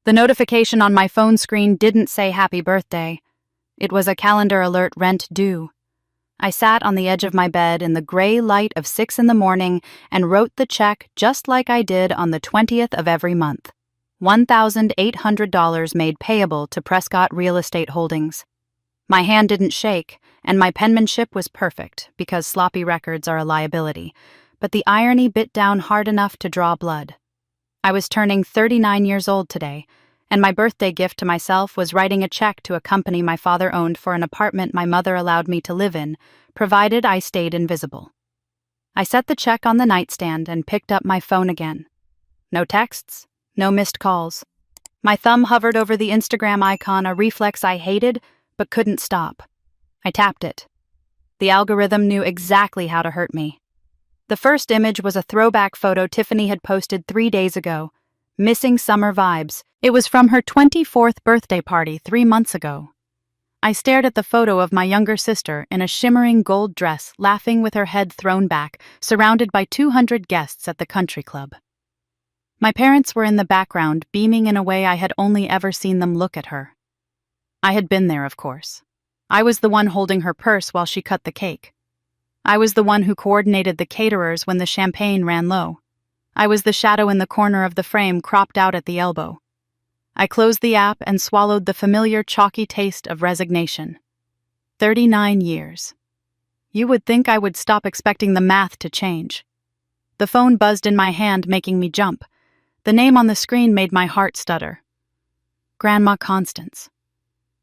The notification on my phone screen didn't say happy birthday. It was a calendar alert rent due. I sat on the edge of my bed in the gray light of 6 in the morning and wrote the check just like I did on the 20th of every month. $1,800 made payable to Prescott Real Estate Holdings. My hand didn't shake, and my penmanship was perfect because sloppy records are a liability, but the irony bit down hard enough to draw blood. I was turning 39 years old today, and my birthday gift to myself was writing a check to a company my father owned for an apartment my mother allowed me to live in, provided I stayed invisible. I set the check on the nightstand and picked up my phone again. No texts, no missed calls. My thumb hovered over the Instagram icon, a reflex I hated but couldn't stop. I tapped it. The algorithm knew exactly how to hurt me. The first image was a throwback photo Tiffany had posted 3 days ago. Missing summer vibes. It was from her 24th birthday party 3 months ago. I stared at the photo of my younger sister in a shimmering gold dress, laughing with her head thrown back, surrounded by 200 guests at the country club. My parents were in the background, beaming in a way I had only ever seen them look at her. I had been there, of course. I was the one holding her purse while she cut the cake. I was the one who coordinated the caterers when the champagne ran low. I was the shadow in the corner of the frame, cropped out at the elbow. I closed the app and swallowed the familiar chalky taste of resignation. 39 years. You would think I would stop expecting the math to change. The phone buzzed in my hand, making me jump. The name on the screen made my heart stutter. Grandma Constance.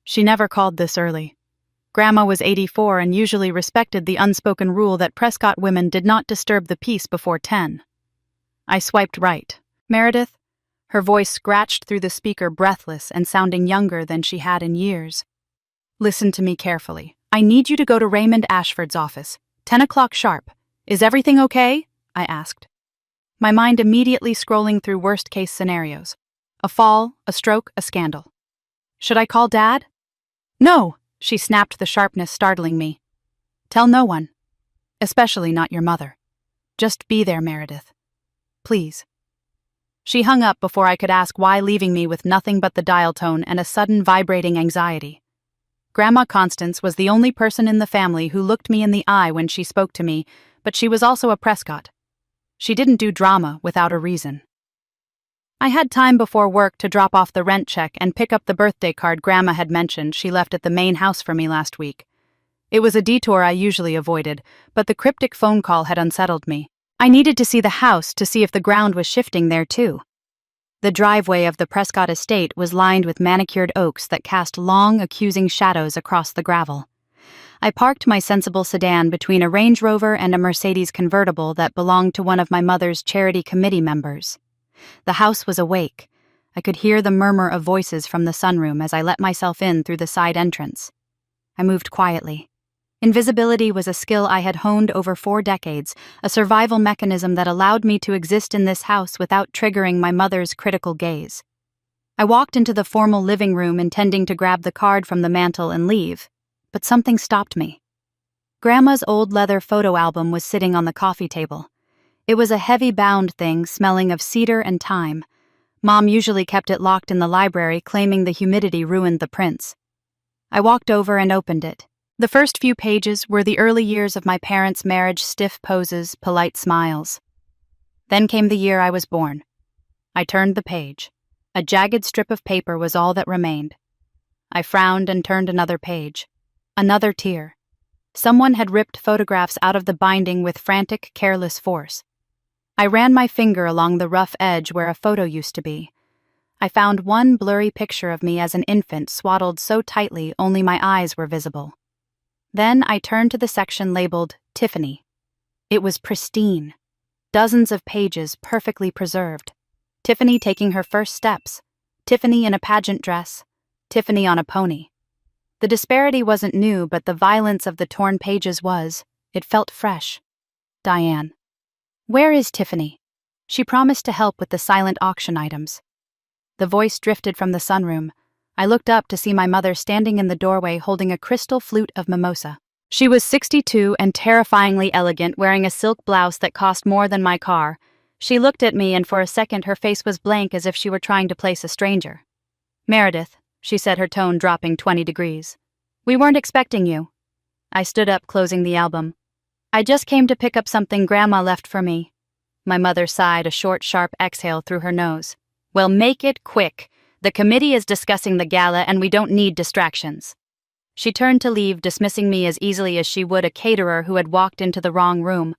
She never called this early. Grandma was 84 and usually respected the unspoken rule that Prescott women did not disturb the peace before 10. I swiped right. Meredith? Her voice scratched through the speaker, breathless and sounding younger than she had in years. Listen to me carefully. I need you to go to Raymond Ashford's office. 10 o'clock sharp. Is everything okay? I asked. My mind immediately scrolling through worst-case scenarios. A fall, a stroke, a scandal. Should I call Dad? No, she snapped, the sharpness startling me. Tell no one. Especially not your mother. Just be there, Meredith. Please. She hung up before I could ask why, leaving me with nothing but the dial tone and a sudden vibrating anxiety. Grandma Constance was the only person in the family who looked me in the eye when she spoke to me, but she was also a Prescott. She didn't do drama without a reason. I had time before work to drop off the rent check and pick up the birthday card Grandma had mentioned she left at the main house for me last week. It was a detour I usually avoided, but the cryptic phone call had unsettled me. I needed to see the house to see if the ground was shifting there too. The driveway of the Prescott estate was lined with manicured oaks that cast long, accusing shadows across the gravel. I parked my sensible sedan between a Range Rover and a Mercedes convertible that belonged to one of my mother's charity committee members. The house was awake. I could hear the murmur of voices from the sunroom as I let myself in through the side entrance. I moved quietly. Invisibility was a skill I had honed over 4 decades, a survival mechanism that allowed me to exist in this house without triggering my mother's critical gaze. I walked into the formal living room intending to grab the card from the mantel and leave, but something stopped me. Grandma's old leather photo album was sitting on the coffee table. It was a heavy-bound thing smelling of cedar and thyme. Mom usually kept it locked in the library, claiming the humidity ruined the prints. I walked over and opened it. The first few pages were the early years of my parents' marriage, stiff poses, polite smiles. Then came the year I was born. I turned the page. A jagged strip of paper was all that remained. I frowned and turned another page. Another tear. Someone had ripped photographs out of the binding with frantic, careless force. I ran my finger along the rough edge where a photo used to be. I found one blurry picture of me as an infant, swaddled so tightly only my eyes were visible. Then I turned to the section labeled Tiffany. It was pristine. Dozens of pages perfectly preserved. Tiffany taking her first steps. Tiffany in a pageant dress. Tiffany on a pony. The disparity wasn't new, but the violence of the torn pages was. It felt fresh. Diane. Where is Tiffany? She promised to help with the silent auction items. The voice drifted from the sunroom. I looked up to see my mother standing in the doorway holding a crystal flute of mimosa. She was 62 and terrifyingly elegant, wearing a silk blouse that cost more than my car. She looked at me and for a second her face was blank as if she were trying to place a stranger. Meredith, she said, her tone dropping 20 degrees. We weren't expecting you. I stood up, closing the album. I just came to pick up something Grandma left for me. My mother sighed, a short, sharp exhale through her nose. Well, make it quick. The committee is discussing the gala and we don't need distractions. She turned to leave, dismissing me as easily as she would a caterer who had walked into the wrong room.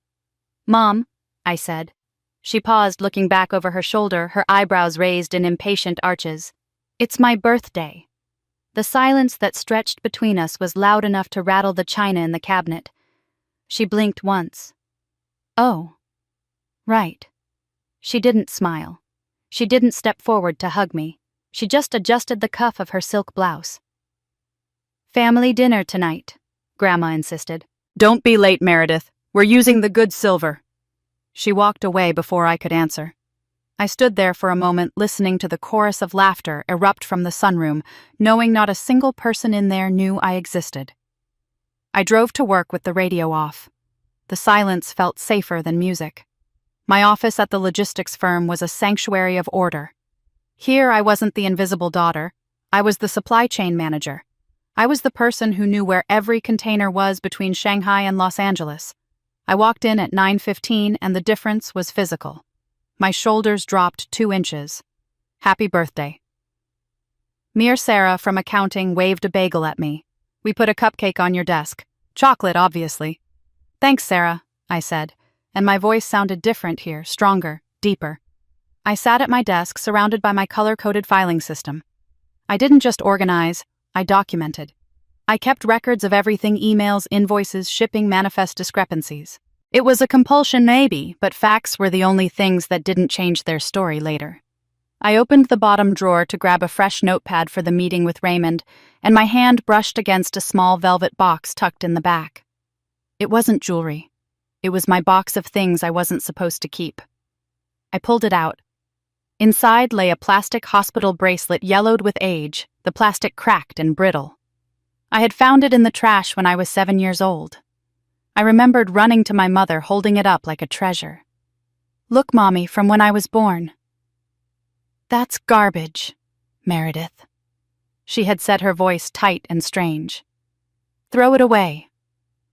Mom, I said. She paused, looking back over her shoulder, her eyebrows raised in impatient arches. It's my birthday. The silence that stretched between us was loud enough to rattle the china in the cabinet. She blinked once. Oh. Right. She didn't smile. She didn't step forward to hug me. She just adjusted the cuff of her silk blouse. Family dinner tonight, Grandma insisted. Don't be late, Meredith. We're using the good silver. She walked away before I could answer. I stood there for a moment, listening to the chorus of laughter erupt from the sunroom, knowing not a single person in there knew I existed. I drove to work with the radio off. The silence felt safer than music. My office at the logistics firm was a sanctuary of order. Here I wasn't the invisible daughter. I was the supply chain manager. I was the person who knew where every container was between Shanghai and Los Angeles. I walked in at 9:15 and the difference was physical. My shoulders dropped 2 inches. Happy birthday. Mere Sarah from accounting waved a bagel at me. We put a cupcake on your desk. Chocolate, obviously. Thanks, Sarah, I said, and my voice sounded different here, stronger, deeper. I sat at my desk, surrounded by my color-coded filing system. I didn't just organize, I documented. I kept records of everything: emails, invoices, shipping, manifest discrepancies. It was a compulsion, maybe, but facts were the only things that didn't change their story later. I opened the bottom drawer to grab a fresh notepad for the meeting with Raymond, and my hand brushed against a small velvet box tucked in the back. It wasn't jewelry. It was my box of things I wasn't supposed to keep. I pulled it out. Inside lay a plastic hospital bracelet yellowed with age, the plastic cracked and brittle. I had found it in the trash when I was 7 years old. I remembered running to my mother, holding it up like a treasure. Look, Mommy, from when I was born. That's garbage, Meredith. She had said, her voice tight and strange. Throw it away.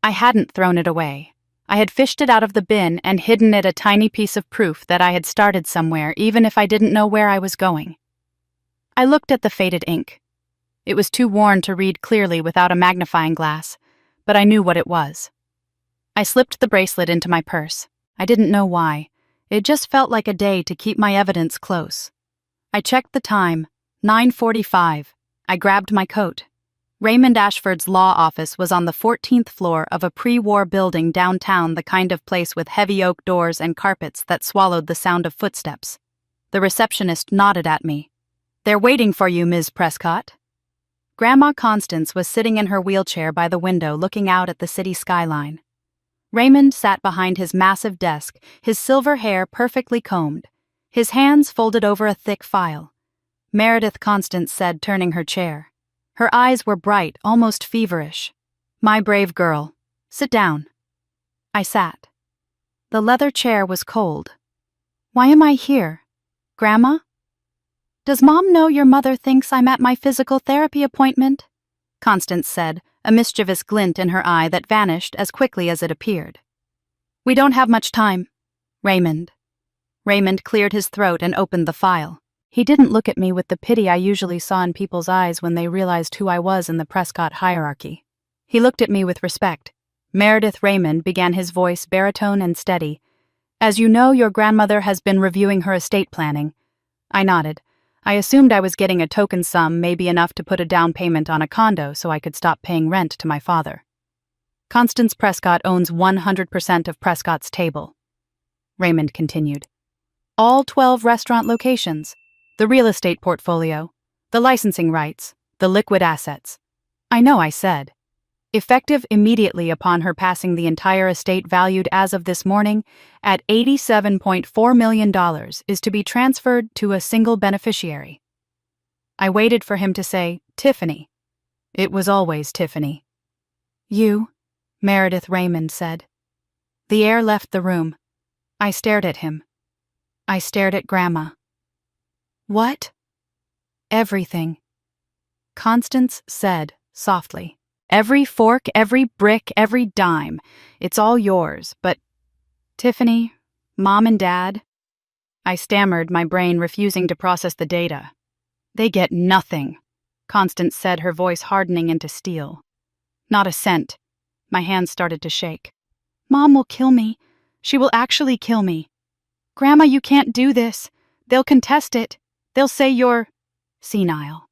I hadn't thrown it away. I had fished it out of the bin and hidden it, a tiny piece of proof that I had started somewhere, even if I didn't know where I was going. I looked at the faded ink. It was too worn to read clearly without a magnifying glass, but I knew what it was. I slipped the bracelet into my purse. I didn't know why. It just felt like a day to keep my evidence close. I checked the time, 9:45. I grabbed my coat. Raymond Ashford's law office was on the 14th floor of a pre-war building downtown, the kind of place with heavy oak doors and carpets that swallowed the sound of footsteps. The receptionist nodded at me. They're waiting for you, Ms. Prescott. Grandma Constance was sitting in her wheelchair by the window, looking out at the city skyline. Raymond sat behind his massive desk, his silver hair perfectly combed, his hands folded over a thick file. Meredith, Constance said, turning her chair. Her eyes were bright, almost feverish. My brave girl. Sit down. I sat. The leather chair was cold. Why am I here? Grandma? Does Mom know your mother thinks I'm at my physical therapy appointment? Constance said, a mischievous glint in her eye that vanished as quickly as it appeared. We don't have much time. Raymond. Raymond cleared his throat and opened the file. He didn't look at me with the pity I usually saw in people's eyes when they realized who I was in the Prescott hierarchy. He looked at me with respect. Meredith Raymond, began his voice baritone and steady. As you know, your grandmother has been reviewing her estate planning. I nodded. I assumed I was getting a token sum, maybe enough to put a down payment on a condo so I could stop paying rent to my father. Constance Prescott owns 100% of Prescott's Table. Raymond continued. All 12 restaurant locations. The real estate portfolio, the licensing rights, the liquid assets. I know, I said. Effective immediately upon her passing, the entire estate, valued as of this morning at $87.4 million, is to be transferred to a single beneficiary. I waited for him to say, Tiffany. It was always Tiffany. You, Meredith Raymond said. The air left the room. I stared at him. I stared at Grandma. What? Everything, Constance said, softly. Every fork, every brick, every dime. It's all yours, but… Tiffany, Mom and Dad… I stammered, my brain refusing to process the data. They get nothing, Constance said, her voice hardening into steel. Not a cent. My hands started to shake. Mom will kill me. She will actually kill me. Grandma, you can't do this. They'll contest it. They'll say you're… senile.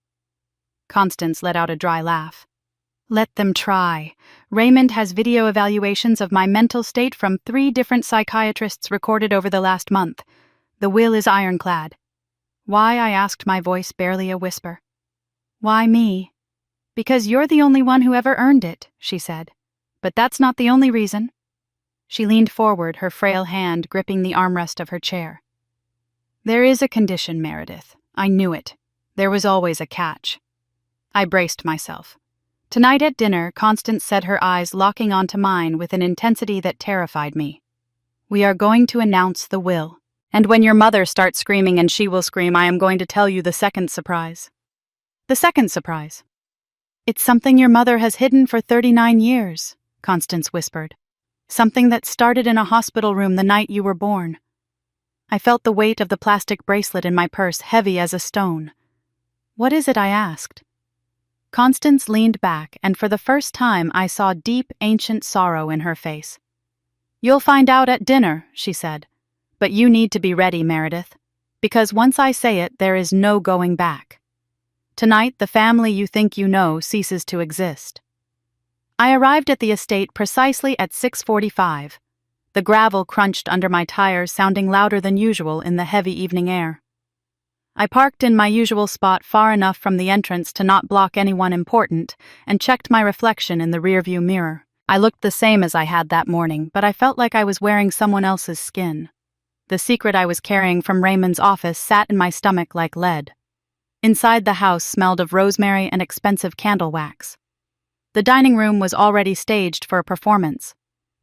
Constance let out a dry laugh. Let them try. Raymond has video evaluations of my mental state from 3 different psychiatrists recorded over the last month. The will is ironclad. Why, I asked, my voice barely a whisper. Why me? Because you're the only one who ever earned it, she said. But that's not the only reason. She leaned forward, her frail hand gripping the armrest of her chair. There is a condition, Meredith. I knew it. There was always a catch. I braced myself. Tonight at dinner, Constance said, her eyes locking onto mine with an intensity that terrified me. We are going to announce the will. And when your mother starts screaming and she will scream, I am going to tell you the second surprise. The second surprise. It's something your mother has hidden for 39 years, Constance whispered. Something that started in a hospital room the night you were born. I felt the weight of the plastic bracelet in my purse heavy as a stone. What is it? I asked. Constance leaned back, and for the first time I saw deep, ancient sorrow in her face. You'll find out at dinner, she said. But you need to be ready, Meredith. Because once I say it, there is no going back. Tonight, the family you think you know ceases to exist. I arrived at the estate precisely at 6:45. The gravel crunched under my tires, sounding louder than usual in the heavy evening air. I parked in my usual spot far enough from the entrance to not block anyone important, and checked my reflection in the rearview mirror. I looked the same as I had that morning, but I felt like I was wearing someone else's skin. The secret I was carrying from Raymond's office sat in my stomach like lead. Inside, the house smelled of rosemary and expensive candle wax. The dining room was already staged for a performance.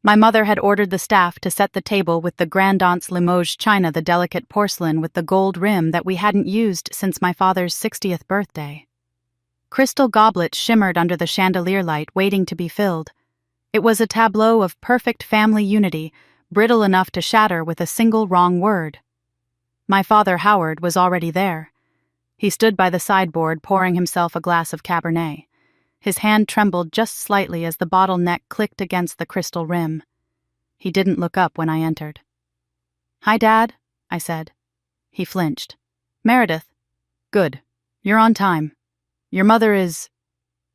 My mother had ordered the staff to set the table with the Grandaunt's Limoges china, the delicate porcelain with the gold rim that we hadn't used since my father's 60th birthday. Crystal goblets shimmered under the chandelier light, waiting to be filled. It was a tableau of perfect family unity, brittle enough to shatter with a single wrong word. My father, Howard, was already there. He stood by the sideboard, pouring himself a glass of Cabernet. His hand trembled just slightly as the bottle neck clicked against the crystal rim. He didn't look up when I entered. Hi, Dad, I said. He flinched. Meredith. Good. You're on time. Your mother is…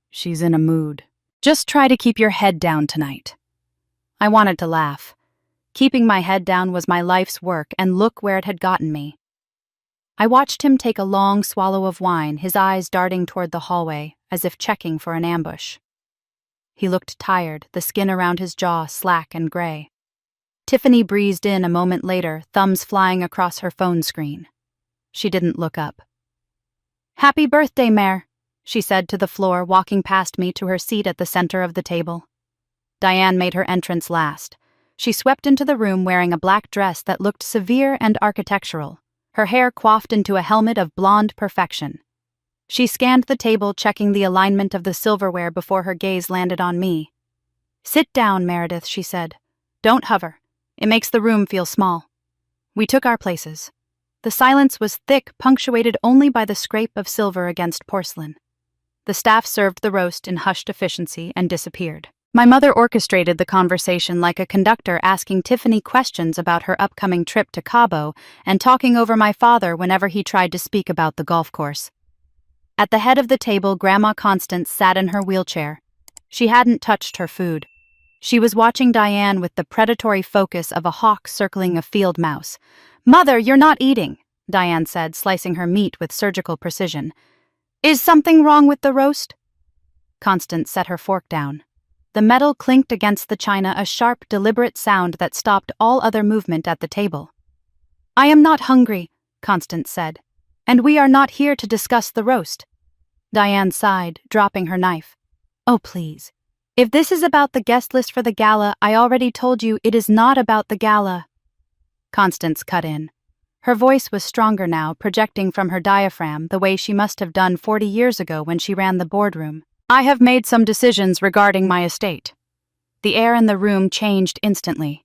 She's in a mood. Just try to keep your head down tonight. I wanted to laugh. Keeping my head down was my life's work, and look where it had gotten me. I watched him take a long swallow of wine, his eyes darting toward the hallway, as if checking for an ambush. He looked tired, the skin around his jaw slack and gray. Tiffany breezed in a moment later, thumbs flying across her phone screen. She didn't look up. Happy birthday, Mare, she said to the floor, walking past me to her seat at the center of the table. Diane made her entrance last. She swept into the room wearing a black dress that looked severe and architectural, her hair coiffed into a helmet of blonde perfection. She scanned the table, checking the alignment of the silverware before her gaze landed on me. Sit down, Meredith, she said. Don't hover. It makes the room feel small. We took our places. The silence was thick, punctuated only by the scrape of silver against porcelain. The staff served the roast in hushed efficiency and disappeared. My mother orchestrated the conversation like a conductor, asking Tiffany questions about her upcoming trip to Cabo and talking over my father whenever he tried to speak about the golf course. At the head of the table, Grandma Constance sat in her wheelchair. She hadn't touched her food. She was watching Diane with the predatory focus of a hawk circling a field mouse. Mother, you're not eating, Diane said, slicing her meat with surgical precision. Is something wrong with the roast? Constance set her fork down. The metal clinked against the china, a sharp, deliberate sound that stopped all other movement at the table. I am not hungry, Constance said, and we are not here to discuss the roast. Diane sighed, dropping her knife. Oh, please. If this is about the guest list for the gala, I already told you it is not about the gala. Constance cut in. Her voice was stronger now, projecting from her diaphragm the way she must have done 40 years ago when she ran the boardroom. I have made some decisions regarding my estate. The air in the room changed instantly.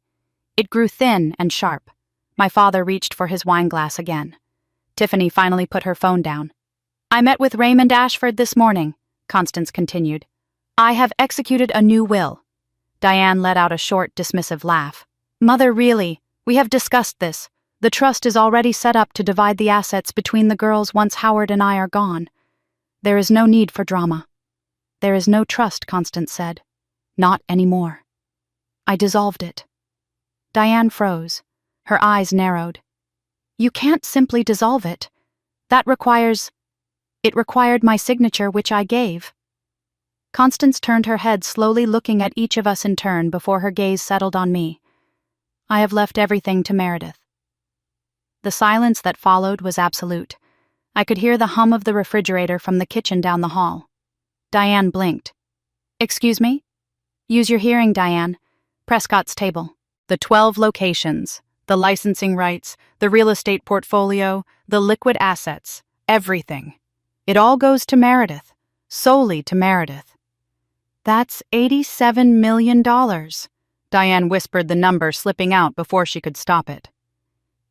It grew thin and sharp. My father reached for his wineglass again. Tiffany finally put her phone down. I met with Raymond Ashford this morning, Constance continued. I have executed a new will. Diane let out a short, dismissive laugh. Mother, really, we have discussed this. The trust is already set up to divide the assets between the girls once Howard and I are gone. There is no need for drama. There is no trust, Constance said. Not anymore. I dissolved it. Diane froze. Her eyes narrowed. You can't simply dissolve it. It required my signature, which I gave. Constance turned her head, slowly looking at each of us in turn before her gaze settled on me. I have left everything to Meredith. The silence that followed was absolute. I could hear the hum of the refrigerator from the kitchen down the hall. Diane blinked. Excuse me? Use your hearing, Diane. Prescott's table. The 12 locations, the licensing rights, the real estate portfolio, the liquid assets, everything. It all goes to Meredith, solely to Meredith. That's $87 million. Diane whispered the number, slipping out before she could stop it.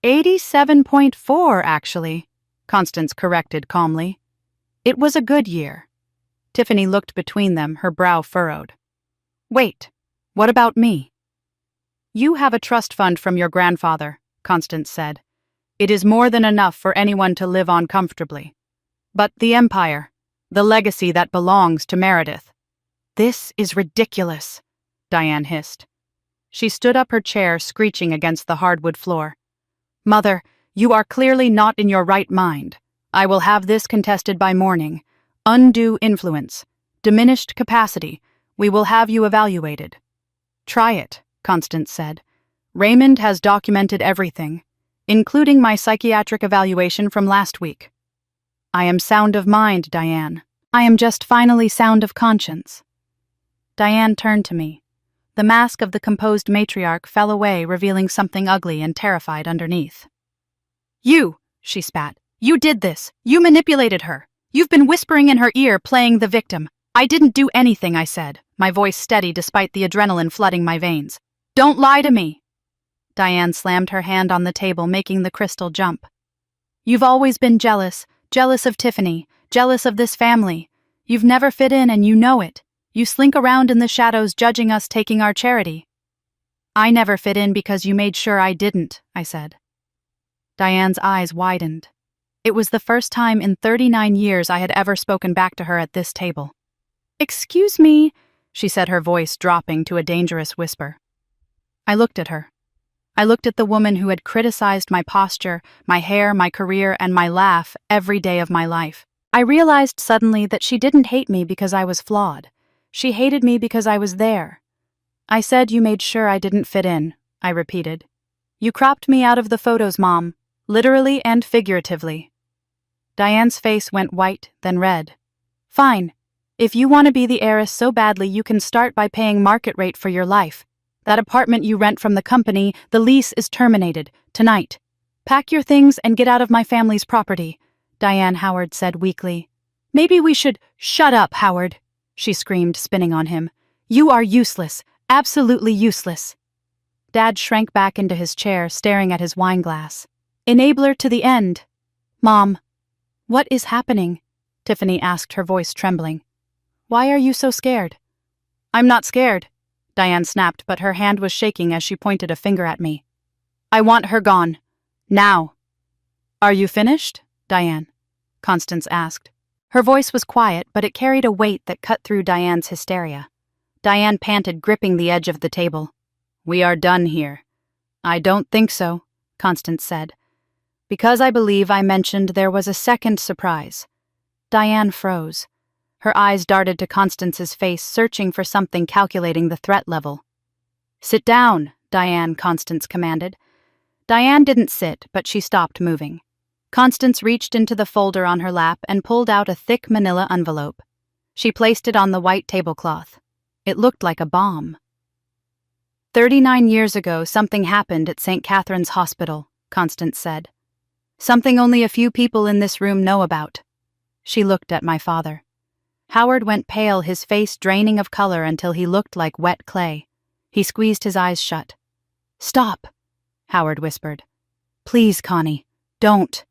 87.4, actually, Constance corrected calmly. It was a good year. Tiffany looked between them, her brow furrowed. Wait, what about me? You have a trust fund from your grandfather, Constance said. It is more than enough for anyone to live on comfortably. But the empire, the legacy that belongs to Meredith. This is ridiculous, Diane hissed. She stood up her chair, screeching against the hardwood floor. Mother, you are clearly not in your right mind. I will have this contested by morning. Undue influence. Diminished capacity. We will have you evaluated. Try it, Constance said. Raymond has documented everything, including my psychiatric evaluation from last week. I am sound of mind, Diane. I am just finally sound of conscience. Diane turned to me. The mask of the composed matriarch fell away, revealing something ugly and terrified underneath. You, she spat. You did this. You manipulated her. You've been whispering in her ear, playing the victim. I didn't do anything, I said, my voice steady despite the adrenaline flooding my veins. Don't lie to me. Diane slammed her hand on the table, making the crystal jump. You've always been jealous of Tiffany, jealous of this family. You've never fit in and you know it. You slink around in the shadows judging us taking our charity. I never fit in because you made sure I didn't, I said. Diane's eyes widened. It was the first time in 39 years I had ever spoken back to her at this table. Excuse me, she said, her voice dropping to a dangerous whisper. I looked at her. I looked at the woman who had criticized my posture, my hair, my career, and my laugh every day of my life. I realized suddenly that she didn't hate me because I was flawed. She hated me because I was there. I said you made sure I didn't fit in, I repeated. You cropped me out of the photos, Mom, literally and figuratively. Diane's face went white, then red. Fine. If you want to be the heiress so badly, you can start by paying market rate for your life. That apartment you rent from the company, the lease is terminated, tonight. Pack your things and get out of my family's property, Diane Howard said weakly. Maybe we should— Shut up, Howard, she screamed, spinning on him. You are useless, absolutely useless. Dad shrank back into his chair, staring at his wineglass. Enabler to the end. Mom. What is happening? Tiffany asked, her voice trembling. Why are you so scared? I'm not scared, Diane snapped, but her hand was shaking as she pointed a finger at me. I want her gone. Now. Are you finished, Diane? Constance asked. Her voice was quiet, but it carried a weight that cut through Diane's hysteria. Diane panted, gripping the edge of the table. We are done here. I don't think so, Constance said. Because I believe I mentioned there was a second surprise. Diane froze. Her eyes darted to Constance's face, searching for something calculating the threat level. Sit down, Diane, Constance commanded. Diane didn't sit, but she stopped moving. Constance reached into the folder on her lap and pulled out a thick manila envelope. She placed it on the white tablecloth. It looked like a bomb. 39 years ago, something happened at St. Catherine's Hospital, Constance said. Something only a few people in this room know about. She looked at my father. Howard went pale, his face draining of color until he looked like wet clay. He squeezed his eyes shut. "Stop," Howard whispered. "Please, Connie, don't."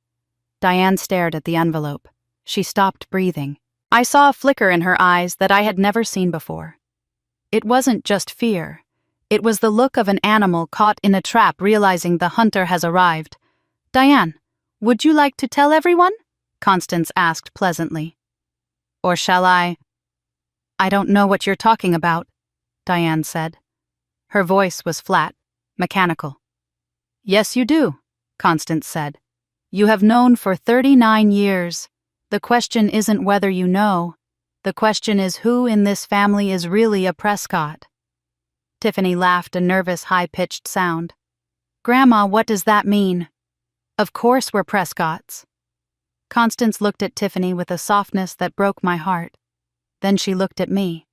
Diane stared at the envelope. She stopped breathing. I saw a flicker in her eyes that I had never seen before. It wasn't just fear. It was the look of an animal caught in a trap realizing the hunter has arrived. "Diane, would you like to tell everyone?" Constance asked pleasantly. "Or shall I?" "I don't know what you're talking about," Diane said. Her voice was flat, mechanical. "Yes, you do," Constance said. "You have known for 39 years. The question isn't whether you know. The question is who in this family is really a Prescott." Tiffany laughed a nervous, high-pitched sound. "Grandma, what does that mean?" "Of course we're Prescotts." Constance looked at Tiffany with a softness that broke my heart. Then she looked at me.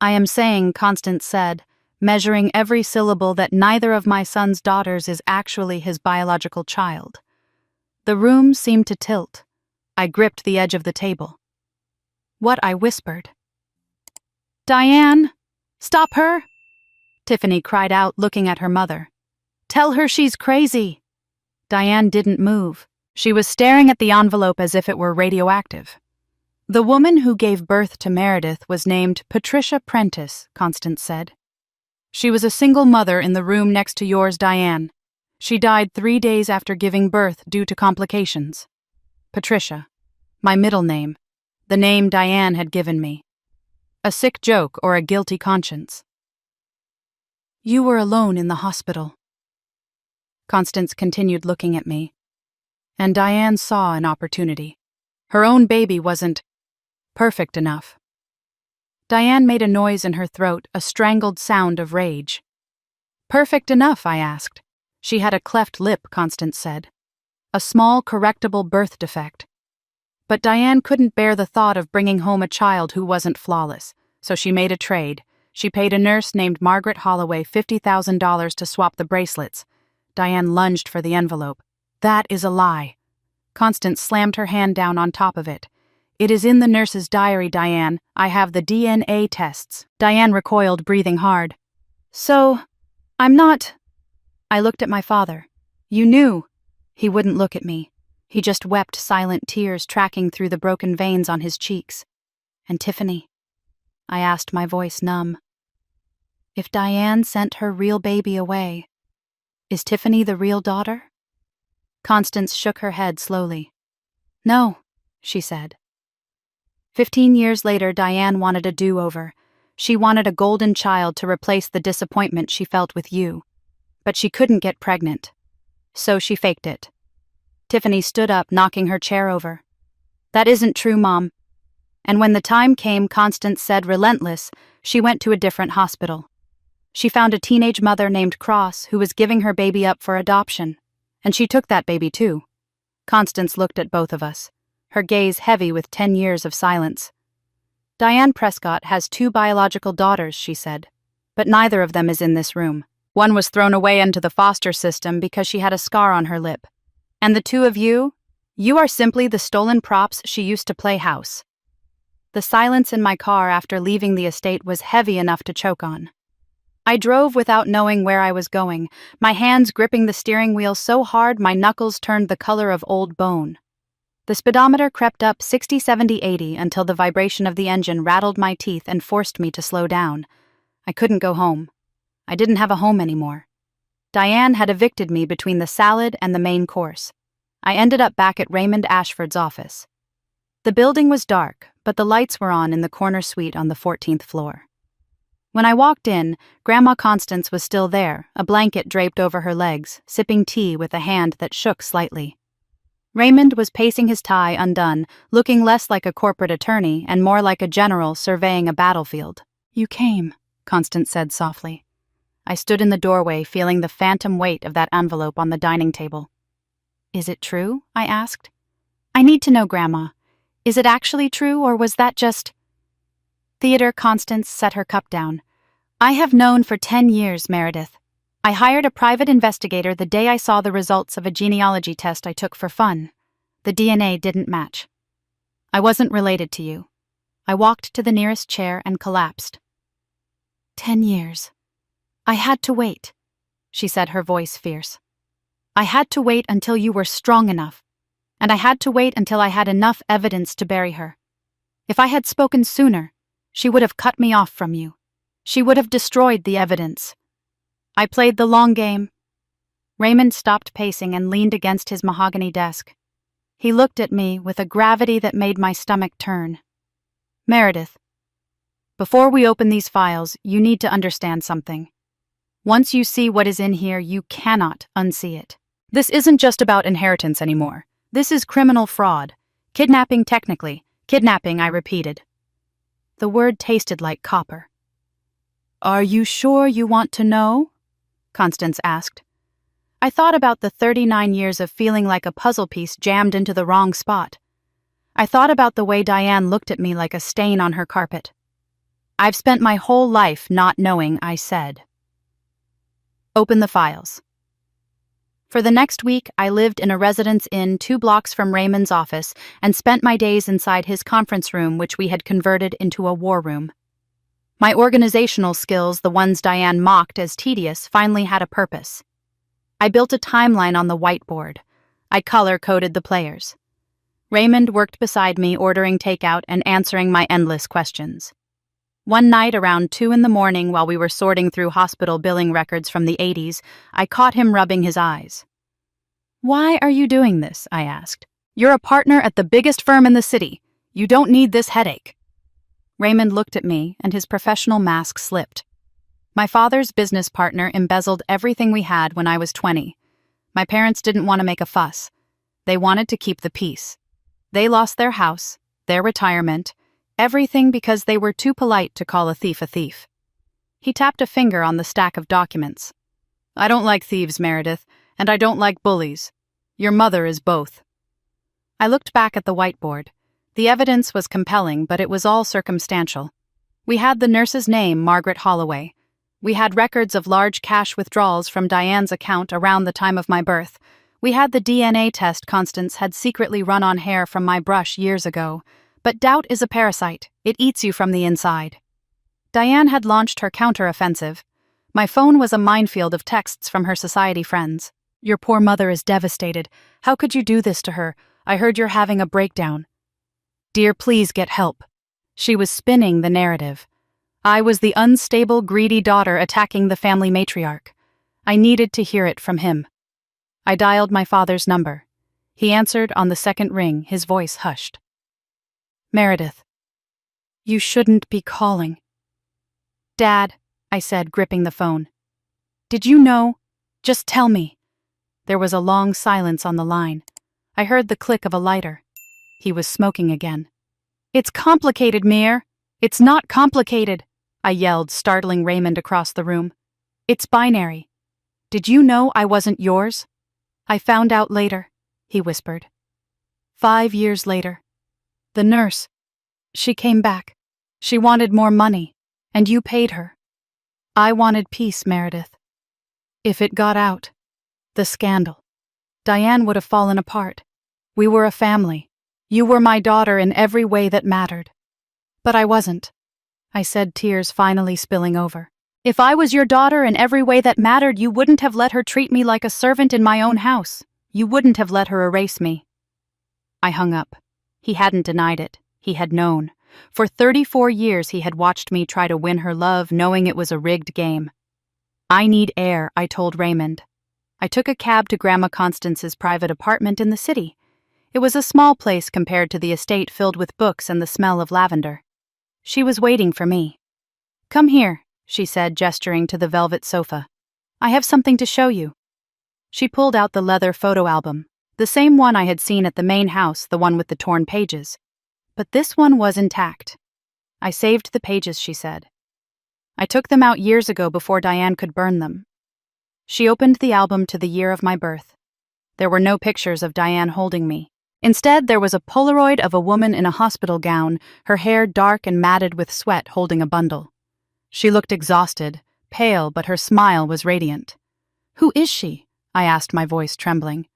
"I am saying," Constance said, measuring every syllable, "that neither of my son's daughters is actually his biological child." The room seemed to tilt. I gripped the edge of the table. "What?" I whispered. "Diane, stop her!" Tiffany cried out, looking at her mother. "Tell her she's crazy." Diane didn't move. She was staring at the envelope as if it were radioactive. "The woman who gave birth to Meredith was named Patricia Prentice," Constance said. "She was a single mother in the room next to yours, Diane. She died 3 days after giving birth due to complications. Patricia, my middle name, the name Diane had given me. A sick joke or a guilty conscience." "You were alone in the hospital." Constance continued looking at me. And Diane saw an opportunity. Her own baby wasn't perfect enough. Diane made a noise in her throat, a strangled sound of rage. "Perfect enough?" I asked. "She had a cleft lip," Constance said. "A small, correctable birth defect." But Diane couldn't bear the thought of bringing home a child who wasn't flawless, so she made a trade. She paid a nurse named Margaret Holloway $50,000 to swap the bracelets. Diane lunged for the envelope. "That is a lie." Constance slammed her hand down on top of it. "It is in the nurse's diary, Diane. I have the DNA tests." Diane recoiled, breathing hard. "So, I'm not..." I looked at my father. "You knew." He wouldn't look at me. He just wept silent tears tracking through the broken veins on his cheeks. "And Tiffany?" I asked, my voice numb. "If Diane sent her real baby away, is Tiffany the real daughter?" Constance shook her head slowly. "No," she said. 15 years later, Diane wanted a do-over. She wanted a golden child to replace the disappointment she felt with you. But she couldn't get pregnant. So she faked it. Tiffany stood up, knocking her chair over. "That isn't true, Mom." And when the time came, Constance said, relentless, she went to a different hospital. She found a teenage mother named Cross who was giving her baby up for adoption. And she took that baby too. Constance looked at both of us, her gaze heavy with 10 years of silence. "Diane Prescott has 2 biological daughters," she said, "but neither of them is in this room. One was thrown away into the foster system because she had a scar on her lip. And the 2 of you are simply the stolen props she used to play house." The silence in my car after leaving the estate was heavy enough to choke on. I drove without knowing where I was going, my hands gripping the steering wheel so hard my knuckles turned the color of old bone. The speedometer crept up 60, 70, 80 until the vibration of the engine rattled my teeth and forced me to slow down. I couldn't go home. I didn't have a home anymore. Diane had evicted me between the salad and the main course. I ended up back at Raymond Ashford's office. The building was dark, but the lights were on in the corner suite on the 14th floor. When I walked in, Grandma Constance was still there, a blanket draped over her legs, sipping tea with a hand that shook slightly. Raymond was pacing his tie undone, looking less like a corporate attorney and more like a general surveying a battlefield. "You came," Constance said softly. I stood in the doorway, feeling the phantom weight of that envelope on the dining table. "Is it true?" I asked. "I need to know, Grandma. Is it actually true, or was that just..." "Theater," Constance set her cup down. "I have known for 10 years, Meredith. I hired a private investigator the day I saw the results of a genealogy test I took for fun. The DNA didn't match. I wasn't related to you. I walked to the nearest chair and collapsed. 10 years. I had to wait, she said, her voice fierce. I had to wait until you were strong enough, and I had to wait until I had enough evidence to bury her. If I had spoken sooner, she would have cut me off from you. She would have destroyed the evidence. I played the long game. Raymond stopped pacing and leaned against his mahogany desk. He looked at me with a gravity that made my stomach turn. Meredith, before we open these files, you need to understand something. Once you see what is in here, you cannot unsee it. This isn't just about inheritance anymore. This is criminal fraud. Kidnapping technically. Kidnapping, I repeated. The word tasted like copper. Are you sure you want to know? Constance asked. I thought about the 39 years of feeling like a puzzle piece jammed into the wrong spot. I thought about the way Diane looked at me like a stain on her carpet. I've spent my whole life not knowing, I said. Open the files. For the next week, I lived in a residence inn 2 blocks from Raymond's office and spent my days inside his conference room, which we had converted into a war room. My organizational skills, the ones Diane mocked as tedious, finally had a purpose. I built a timeline on the whiteboard. I color-coded the players. Raymond worked beside me, ordering takeout and answering my endless questions. One night around 2 a.m, while we were sorting through hospital billing records from the 80s, I caught him rubbing his eyes. Why are you doing this? I asked. You're a partner at the biggest firm in the city. You don't need this headache. Raymond looked at me, and his professional mask slipped. My father's business partner embezzled everything we had when I was 20. My parents didn't want to make a fuss. They wanted to keep the peace. They lost their house, their retirement, everything because they were too polite to call a thief a thief. He tapped a finger on the stack of documents. I don't like thieves, Meredith, and I don't like bullies. Your mother is both. I looked back at the whiteboard. The evidence was compelling, but it was all circumstantial. We had the nurse's name, Margaret Holloway. We had records of large cash withdrawals from Diane's account around the time of my birth. We had the DNA test Constance had secretly run on hair from my brush years ago. But doubt is a parasite. It eats you from the inside. Diane had launched her counter-offensive. My phone was a minefield of texts from her society friends. Your poor mother is devastated. How could you do this to her? I heard you're having a breakdown. Dear, please get help. She was spinning the narrative. I was the unstable, greedy daughter attacking the family matriarch. I needed to hear it from him. I dialed my father's number. He answered on the second ring, his voice hushed. Meredith, you shouldn't be calling. Dad, I said, gripping the phone. Did you know? Just tell me. There was a long silence on the line. I heard the click of a lighter. He was smoking again. It's complicated, Mir. It's not complicated, I yelled, startling Raymond across the room. It's binary. Did you know I wasn't yours? I found out later, he whispered. 5 years later. The nurse. She came back. She wanted more money, and you paid her. I wanted peace, Meredith. If it got out, the scandal, Diane would have fallen apart. We were a family. You were my daughter in every way that mattered. But I wasn't, I said, tears finally spilling over. If I was your daughter in every way that mattered, you wouldn't have let her treat me like a servant in my own house. You wouldn't have let her erase me. I hung up. He hadn't denied it. He had known. For 34 years he had watched me try to win her love, knowing it was a rigged game. I need air, I told Raymond. I took a cab to Grandma Constance's private apartment in the city. It was a small place compared to the estate filled with books and the smell of lavender. She was waiting for me. Come here, she said, gesturing to the velvet sofa. I have something to show you. She pulled out the leather photo album, the same one I had seen at the main house, the one with the torn pages. But this one was intact. I saved the pages, she said. I took them out years ago before Diane could burn them. She opened the album to the year of my birth. There were no pictures of Diane holding me. Instead, there was a Polaroid of a woman in a hospital gown, her hair dark and matted with sweat, holding a bundle. She looked exhausted, pale, but her smile was radiant. Who is she? I asked, my voice trembling.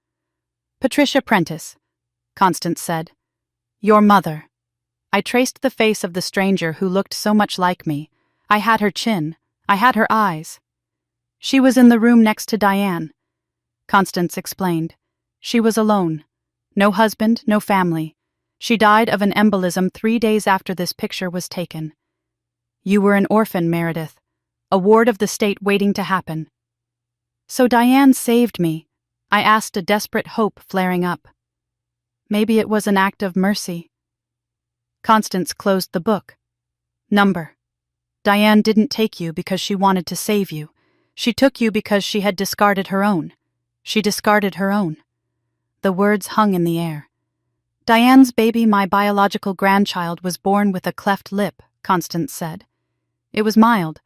Patricia Prentice, Constance said. Your mother. I traced the face of the stranger who looked so much like me. I had her chin. I had her eyes. She was in the room next to Diane. Constance explained. She was alone. No husband, no family. She died of an embolism 3 days after this picture was taken. You were an orphan, Meredith. A ward of the state waiting to happen. So Diane saved me. I asked, a desperate hope flaring up. Maybe it was an act of mercy. Constance closed the book. Number. Diane didn't take you because she wanted to save you. She took you because she had discarded her own. She discarded her own. The words hung in the air. Diane's baby, my biological grandchild, was born with a cleft lip, Constance said. It was mild.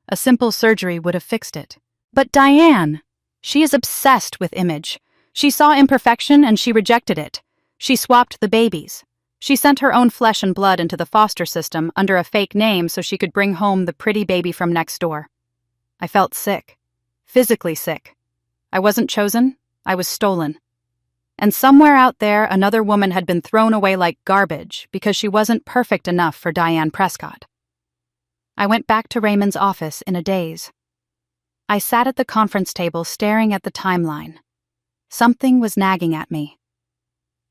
A simple surgery would have fixed it. But Diane! She is obsessed with image. She saw imperfection and she rejected it. She swapped the babies. She sent her own flesh and blood into the foster system under a fake name so she could bring home the pretty baby from next door. I felt sick. Physically sick. I wasn't chosen. I was stolen. And somewhere out there, another woman had been thrown away like garbage because she wasn't perfect enough for Diane Prescott. I went back to Raymond's office in a daze. I sat at the conference table staring at the timeline. Something was nagging at me.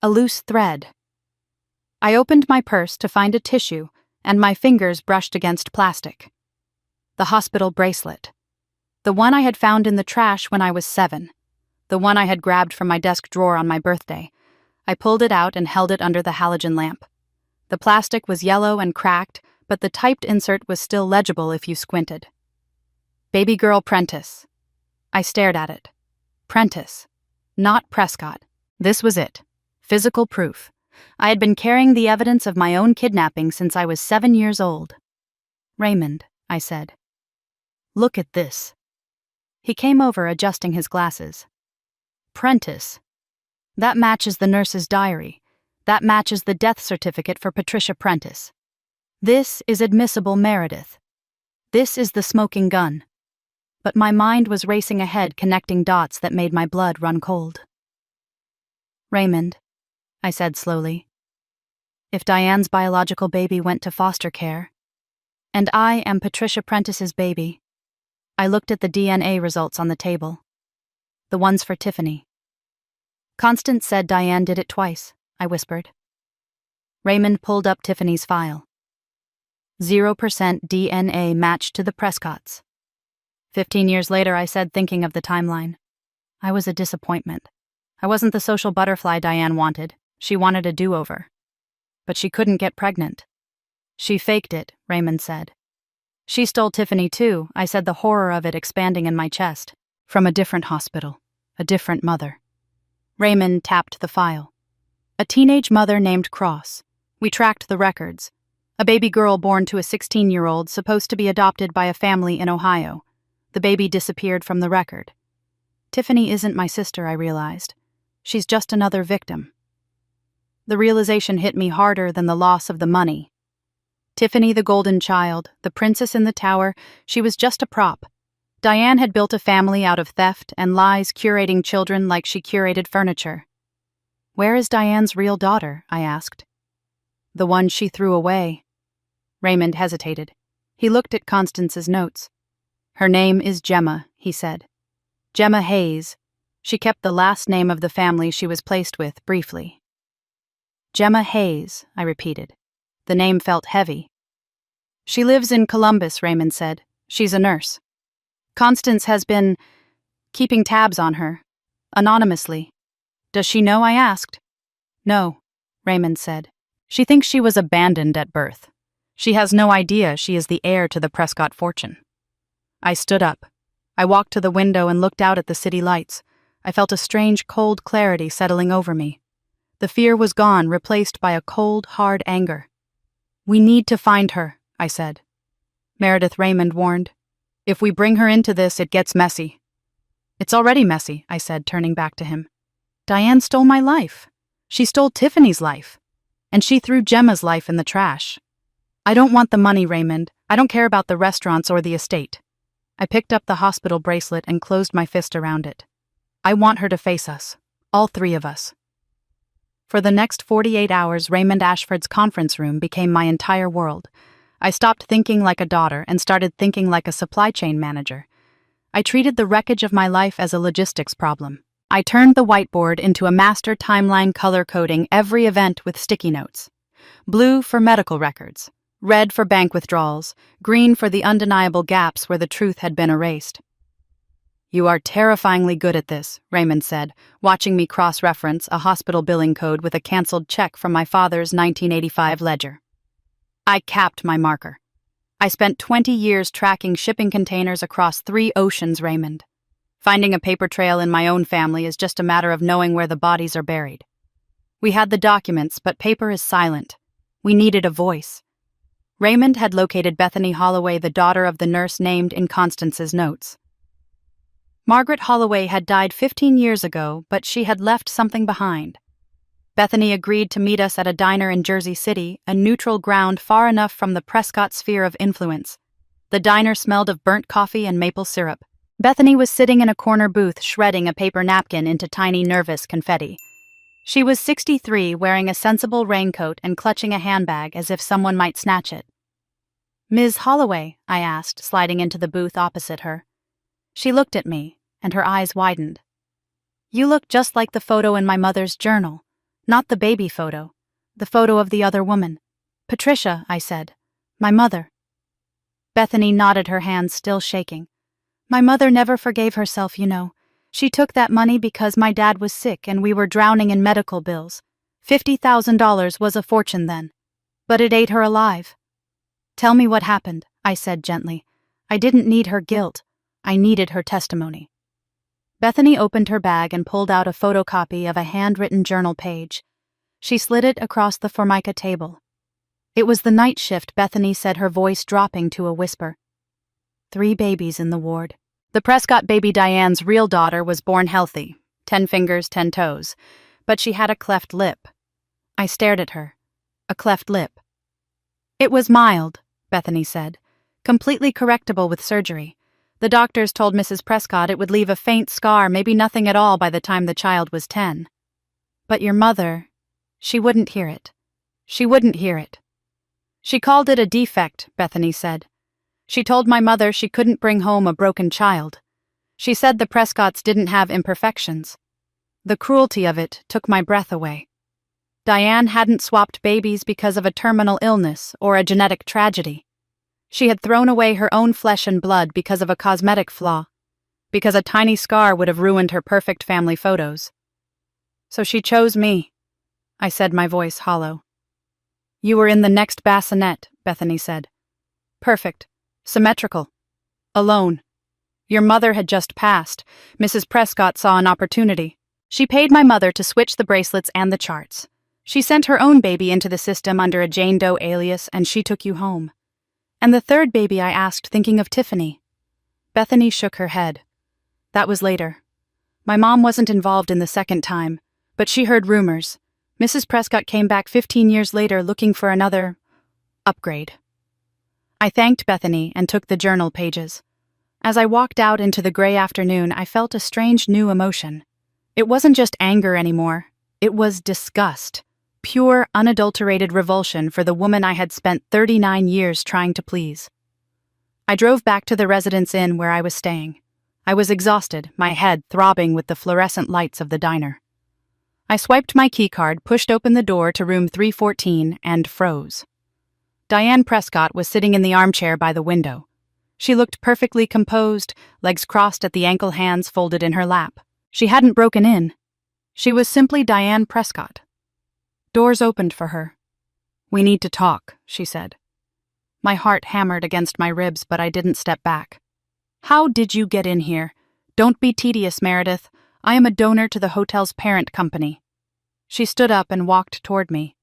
A loose thread. I opened my purse to find a tissue, and my fingers brushed against plastic. The hospital bracelet. The one I had found in the trash when I was 7. The one I had grabbed from my desk drawer on my birthday. I pulled it out and held it under the halogen lamp. The plastic was yellow and cracked, but the typed insert was still legible if you squinted. Baby girl Prentice. I stared at it. Prentice. Not Prescott. This was it. Physical proof. I had been carrying the evidence of my own kidnapping since I was 7 years old. Raymond, I said. Look at this. He came over, adjusting his glasses. Prentice. That matches the nurse's diary. That matches the death certificate for Patricia Prentice. This is admissible Meredith. This is the smoking gun. But my mind was racing ahead, connecting dots that made my blood run cold. Raymond, I said slowly, if Diane's biological baby went to foster care, and I am Patricia Prentice's baby, I looked at the DNA results on the table. The ones for Tiffany. Constance said Diane did it twice, I whispered. Raymond pulled up Tiffany's file. 0% DNA matched to the Prescotts. 15 years later, I said, thinking of the timeline. I was a disappointment. I wasn't the social butterfly Diane wanted. She wanted a do-over. But she couldn't get pregnant. She faked it, Raymond said. She stole Tiffany too, I said, the horror of it expanding in my chest. From a different hospital. A different mother. Raymond tapped the file. A teenage mother named Cross. We tracked the records. A baby girl born to a 16-year-old supposed to be adopted by a family in Ohio. The baby disappeared from the record. Tiffany isn't my sister, I realized. She's just another victim. The realization hit me harder than the loss of the money. Tiffany, the golden child, the princess in the tower, she was just a prop. Diane had built a family out of theft and lies, curating children like she curated furniture. Where is Diane's real daughter? I asked. The one she threw away. Raymond hesitated. He looked at Constance's notes. Her name is Gemma, he said. Gemma Hayes. She kept the last name of the family she was placed with briefly. Gemma Hayes, I repeated. The name felt heavy. She lives in Columbus, Raymond said. She's a nurse. Constance has been keeping tabs on her, anonymously. Does she know? I asked. No, Raymond said. She thinks she was abandoned at birth. She has no idea she is the heir to the Prescott fortune. I stood up. I walked to the window and looked out at the city lights. I felt a strange, cold clarity settling over me. The fear was gone, replaced by a cold, hard anger. We need to find her, I said. Meredith, Raymond warned. If we bring her into this, it gets messy. It's already messy, I said, turning back to him. Diane stole my life. She stole Tiffany's life. And she threw Gemma's life in the trash. I don't want the money, Raymond. I don't care about the restaurants or the estate. I picked up the hospital bracelet and closed my fist around it. I want her to face us. All three of us. For the next 48 hours, Raymond Ashford's conference room became my entire world. I stopped thinking like a daughter and started thinking like a supply chain manager. I treated the wreckage of my life as a logistics problem. I turned the whiteboard into a master timeline color-coding every event with sticky notes. Blue for medical records, red for bank withdrawals, green for the undeniable gaps where the truth had been erased. "You are terrifyingly good at this," Raymond said, watching me cross-reference a hospital billing code with a canceled check from my father's 1985 ledger. I capped my marker. "I spent 20 years tracking shipping containers across 3 oceans, Raymond. Finding a paper trail in my own family is just a matter of knowing where the bodies are buried. We had the documents, but paper is silent. We needed a voice." Raymond had located Bethany Holloway, the daughter of the nurse named in Constance's notes. Margaret Holloway had died 15 years ago, but she had left something behind. Bethany agreed to meet us at a diner in Jersey City, a neutral ground far enough from the Prescott sphere of influence. The diner smelled of burnt coffee and maple syrup. Bethany was sitting in a corner booth shredding a paper napkin into tiny, nervous confetti. She was 63, wearing a sensible raincoat and clutching a handbag as if someone might snatch it. "Ms. Holloway?" I asked, sliding into the booth opposite her. She looked at me, and her eyes widened. "You look just like the photo in my mother's journal. Not the baby photo. The photo of the other woman. Patricia," I said. "My mother." Bethany nodded, her hands still shaking. "My mother never forgave herself, you know. She took that money because my dad was sick and we were drowning in medical bills. $50,000 was a fortune then. But it ate her alive." "Tell me what happened," I said gently. I didn't need her guilt. I needed her testimony. Bethany opened her bag and pulled out a photocopy of a handwritten journal page. She slid it across the Formica table. It was the night shift, Bethany said, her voice dropping to a whisper. 3 babies in the ward. The Prescott baby, Diane's real daughter, was born healthy, 10 fingers, 10 toes, but she had a cleft lip. I stared at her. A cleft lip. "It was mild," Bethany said, "completely correctable with surgery. The doctors told Mrs. Prescott it would leave a faint scar, maybe nothing at all by the time the child was 10. But your mother, she wouldn't hear it. She wouldn't hear it. She called it a defect," Bethany said. "She told my mother she couldn't bring home a broken child. She said the Prescotts didn't have imperfections. The cruelty of it took my breath away. Diane hadn't swapped babies because of a terminal illness or a genetic tragedy. She had thrown away her own flesh and blood because of a cosmetic flaw, because a tiny scar would have ruined her perfect family photos. So she chose me," I said, my voice hollow. "You were in the next bassinet," Bethany said. "Perfect. Symmetrical. Alone. Your mother had just passed. Mrs. Prescott saw an opportunity. She paid my mother to switch the bracelets and the charts. She sent her own baby into the system under a Jane Doe alias, and she took you home. And the 3rd baby I asked, thinking of Tiffany." Bethany shook her head. "That was later. My mom wasn't involved in the 2nd time, but she heard rumors. Mrs. Prescott came back 15 years later looking for another upgrade." I thanked Bethany and took the journal pages. As I walked out into the gray afternoon, I felt a strange new emotion. It wasn't just anger anymore. It was disgust. Pure, unadulterated revulsion for the woman I had spent 39 years trying to please. I drove back to the Residence Inn where I was staying. I was exhausted, my head throbbing with the fluorescent lights of the diner. I swiped my keycard, pushed open the door to room 314, and froze. Diane Prescott was sitting in the armchair by the window. She looked perfectly composed, legs crossed at the ankle, hands folded in her lap. She hadn't broken in. She was simply Diane Prescott. Doors opened for her. "We need to talk," she said. My heart hammered against my ribs, but I didn't step back. "How did you get in here? Don't be tedious, Meredith. I am a donor to the hotel's parent company." She stood up and walked toward me.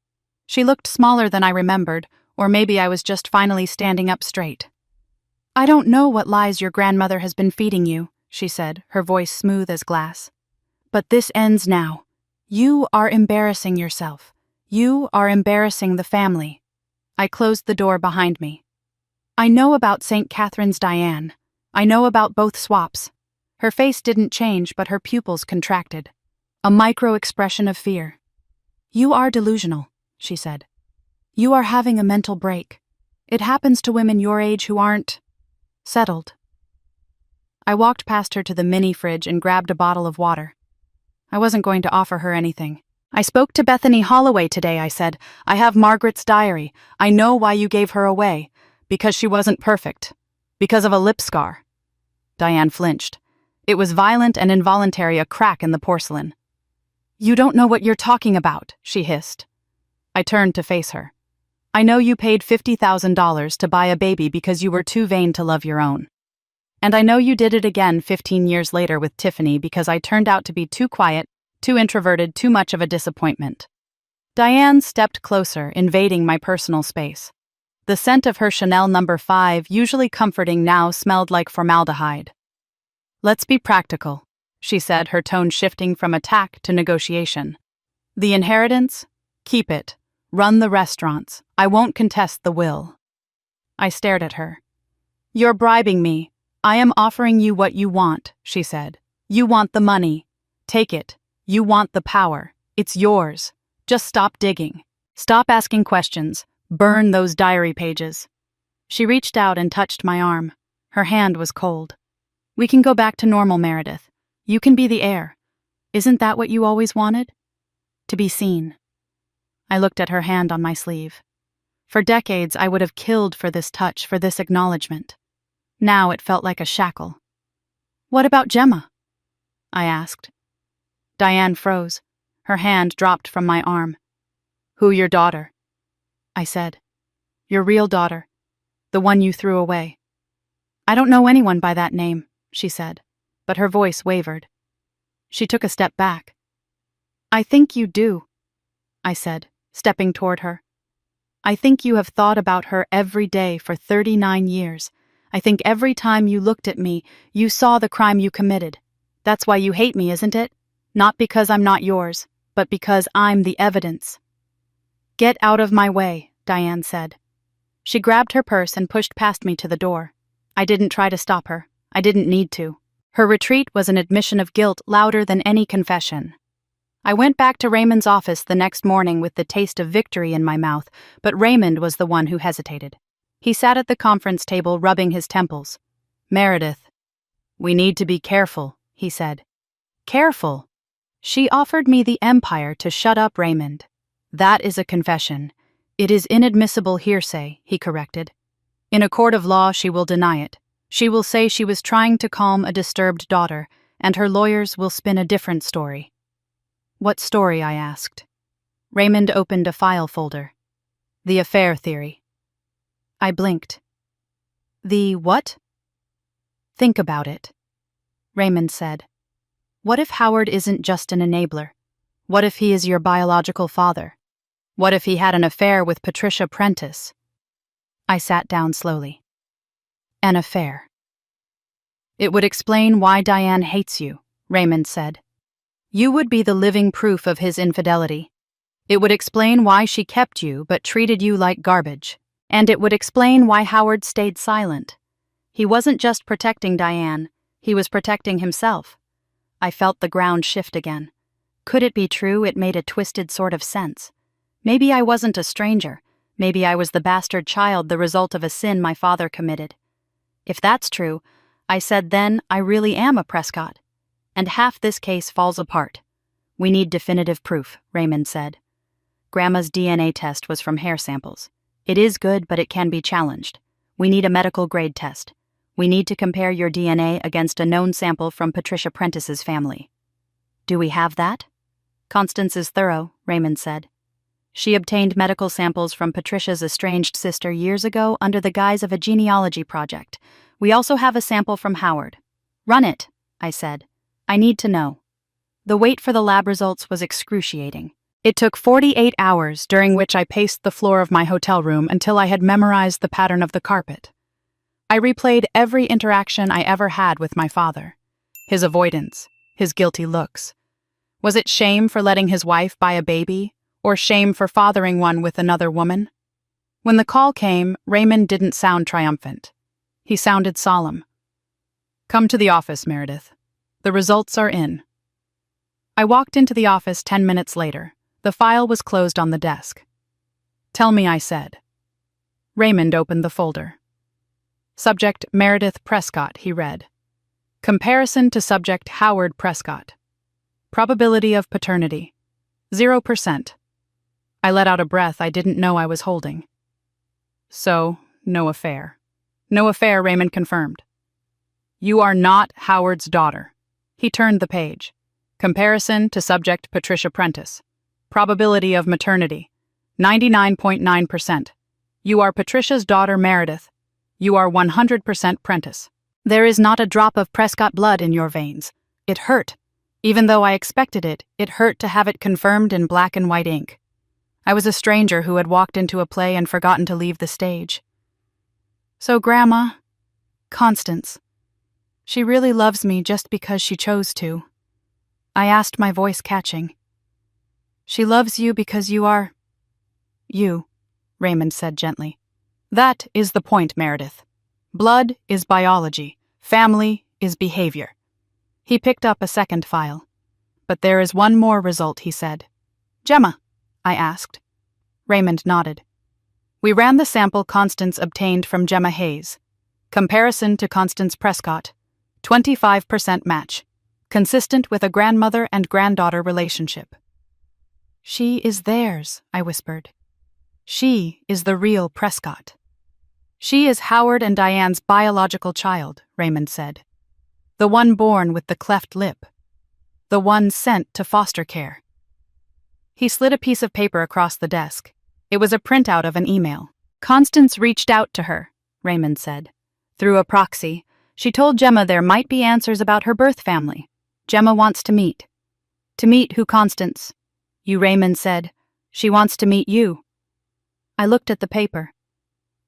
She looked smaller than I remembered, or maybe I was just finally standing up straight. "I don't know what lies your grandmother has been feeding you," she said, her voice smooth as glass. "But this ends now. You are embarrassing yourself. You are embarrassing the family." I closed the door behind me. "I know about St. Catherine's, Diane. I know about both swaps. Her face didn't change, but her pupils contracted. A micro-expression of fear. You are delusional, she said. You are having a mental break. It happens to women your age who aren't settled. I walked past her to the mini fridge and grabbed a bottle of water. I wasn't going to offer her anything. I spoke to Bethany Holloway today, I said. I have Margaret's diary. I know why you gave her away. Because she wasn't perfect. Because of a lip scar. Diane flinched. It was violent and involuntary, a crack in the porcelain. You don't know what you're talking about, she hissed. I turned to face her. I know you paid $50,000 to buy a baby because you were too vain to love your own. And I know you did it again 15 years later with Tiffany because I turned out to be too quiet, too introverted, too much of a disappointment. Diane stepped closer, invading my personal space. The scent of her Chanel No. 5, usually comforting now, smelled like formaldehyde. Let's be practical, she said, her tone shifting from attack to negotiation. The inheritance? Keep it. Run the restaurants. I won't contest the will. I stared at her. You're bribing me. I am offering you what you want, she said. You want the money. Take it. You want the power. It's yours. Just stop digging. Stop asking questions. Burn those diary pages. She reached out and touched my arm. Her hand was cold. We can go back to normal, Meredith. You can be the heir. Isn't that what you always wanted? To be seen. I looked at her hand on my sleeve. For decades, I would have killed for this touch, for this acknowledgement. Now it felt like a shackle. What about Gemma? I asked. Diane froze. Her hand dropped from my arm. Who, your daughter? I said. Your real daughter. The one you threw away. I don't know anyone by that name, she said, but her voice wavered. She took a step back. I think you do, I said, stepping toward her. I think you have thought about her every day for 39 years. I think every time you looked at me, you saw the crime you committed. That's why you hate me, isn't it? Not because I'm not yours, but because I'm the evidence. Get out of my way, Diane said. She grabbed her purse and pushed past me to the door. I didn't try to stop her. I didn't need to. Her retreat was an admission of guilt louder than any confession. I went back to Raymond's office the next morning with the taste of victory in my mouth, but Raymond was the one who hesitated. He sat at the conference table rubbing his temples. Meredith. We need to be careful, he said. Careful. She offered me the empire to shut up Raymond. That is a confession. It is inadmissible hearsay, he corrected. In a court of law, she will deny it. She will say she was trying to calm a disturbed daughter, and her lawyers will spin a different story. What story? I asked. Raymond opened a file folder. The affair theory. I blinked. The what? Think about it. Raymond said. What if Howard isn't just an enabler? What if he is your biological father? What if he had an affair with Patricia Prentice? I sat down slowly. An affair. It would explain why Diane hates you, Raymond said. You would be the living proof of his infidelity. It would explain why she kept you but treated you like garbage. And it would explain why Howard stayed silent. He wasn't just protecting Diane, he was protecting himself. I felt the ground shift again. Could it be true? It made a twisted sort of sense. Maybe I wasn't a stranger. Maybe I was the bastard child, the result of a sin my father committed. If that's true, I said, then I really am a Prescott. And half this case falls apart. We need definitive proof, Raymond said. Grandma's DNA test was from hair samples. It is good, but it can be challenged. We need a medical grade test. We need to compare your DNA against a known sample from Patricia Prentice's family. Do we have that? Constance is thorough, Raymond said. She obtained medical samples from Patricia's estranged sister years ago under the guise of a genealogy project. We also have a sample from Howard. Run it, I said. I need to know. The wait for the lab results was excruciating. It took 48 hours, during which I paced the floor of my hotel room until I had memorized the pattern of the carpet. I replayed every interaction I ever had with my father. His avoidance, his guilty looks. Was it shame for letting his wife buy a baby, or shame for fathering one with another woman? When the call came, Raymond didn't sound triumphant. He sounded solemn. Come to the office, Meredith. The results are in. I walked into the office 10 minutes later. The file was closed on the desk. Tell me, I said. Raymond opened the folder. Subject Meredith Prescott, he read. Comparison to subject Howard Prescott. Probability of paternity. 0%. I let out a breath I didn't know I was holding. So, no affair. No affair, Raymond confirmed. You are not Howard's daughter. He turned the page. Comparison to subject Patricia Prentice. Probability of maternity. 99.9%. You are Patricia's daughter Meredith. You are 100% Prentice. There is not a drop of Prescott blood in your veins. It hurt. Even though I expected it, it hurt to have it confirmed in black and white ink. I was a stranger who had walked into a play and forgotten to leave the stage. So, Grandma, Constance, she really loves me just because she chose to. I asked, my voice catching. She loves you because you are... you, Raymond said gently. That is the point, Meredith. Blood is biology. Family is behavior. He picked up a second file. But there is one more result, he said. Gemma, I asked. Raymond nodded. We ran the sample Constance obtained from Gemma Hayes. Comparison to Constance Prescott. 25% match. Consistent with a grandmother and granddaughter relationship. She is theirs, I whispered. She is the real Prescott. She is Howard and Diane's biological child, Raymond said. The one born with the cleft lip. The one sent to foster care. He slid a piece of paper across the desk. It was a printout of an email. Constance reached out to her, Raymond said. Through a proxy, she told Gemma there might be answers about her birth family. Gemma wants to meet. To meet who, Constance? You, Raymond said. She wants to meet you. I looked at the paper.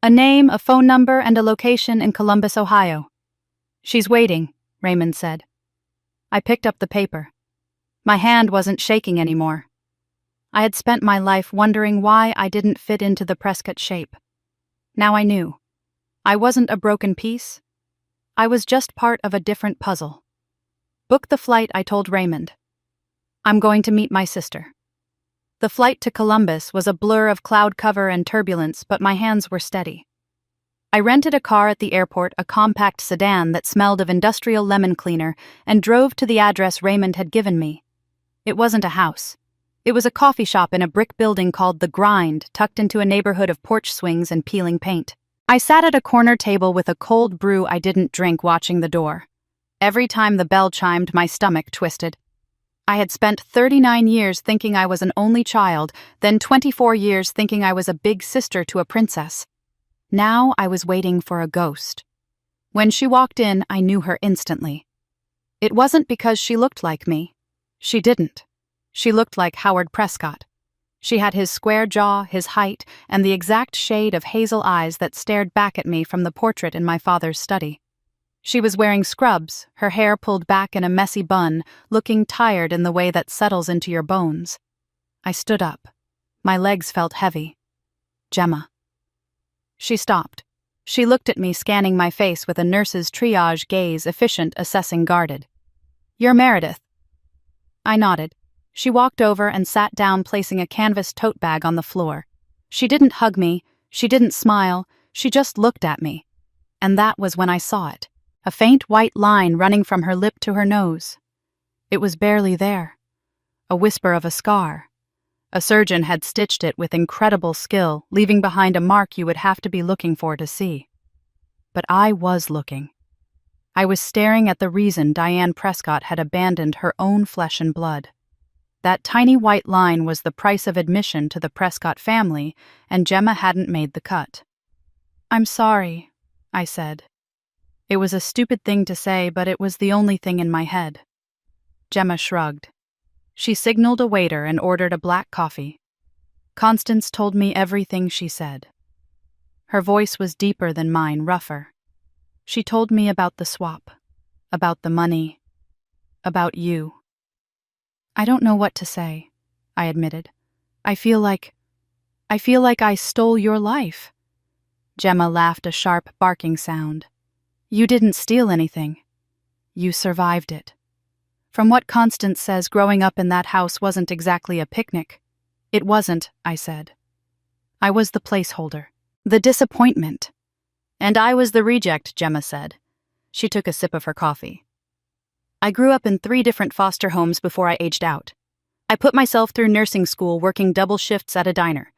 A name, a phone number, and a location in Columbus, Ohio. She's waiting, Raymond said. I picked up the paper. My hand wasn't shaking anymore. I had spent my life wondering why I didn't fit into the Prescott shape. Now I knew. I wasn't a broken piece. I was just part of a different puzzle. Book the flight, I told Raymond. I'm going to meet my sister. The flight to Columbus was a blur of cloud cover and turbulence, but my hands were steady. I rented a car at the airport, a compact sedan that smelled of industrial lemon cleaner, and drove to the address Raymond had given me. It wasn't a house. It was a coffee shop in a brick building called The Grind, tucked into a neighborhood of porch swings and peeling paint. I sat at a corner table with a cold brew I didn't drink, watching the door. Every time the bell chimed, my stomach twisted. I had spent 39 years thinking I was an only child, then 24 years thinking I was a big sister to a princess. Now I was waiting for a ghost. When she walked in, I knew her instantly. It wasn't because she looked like me. She didn't. She looked like Howard Prescott. She had his square jaw, his height, and the exact shade of hazel eyes that stared back at me from the portrait in my father's study. She was wearing scrubs, her hair pulled back in a messy bun, looking tired in the way that settles into your bones. I stood up. My legs felt heavy. Gemma. She stopped. She looked at me, scanning my face with a nurse's triage gaze, efficient, assessing, guarded. You're Meredith. I nodded. She walked over and sat down, placing a canvas tote bag on the floor. She didn't hug me. She didn't smile. She just looked at me. And that was when I saw it. A faint white line running from her lip to her nose. It was barely there. A whisper of a scar. A surgeon had stitched it with incredible skill, leaving behind a mark you would have to be looking for to see. But I was looking. I was staring at the reason Diane Prescott had abandoned her own flesh and blood. That tiny white line was the price of admission to the Prescott family, and Gemma hadn't made the cut. I'm sorry, I said. It was a stupid thing to say, but it was the only thing in my head. Gemma shrugged. She signaled a waiter and ordered a black coffee. Constance told me everything she said. Her voice was deeper than mine, rougher. She told me about the swap, about the money, about you. I don't know what to say, I admitted. I feel like I stole your life. Gemma laughed, a sharp, barking sound. You didn't steal anything. You survived it. From what Constance says, growing up in that house wasn't exactly a picnic. It wasn't, I said. I was the placeholder. The disappointment. And I was the reject, Gemma said. She took a sip of her coffee. I grew up in 3 different foster homes before I aged out. I put myself through nursing school working double shifts at a diner.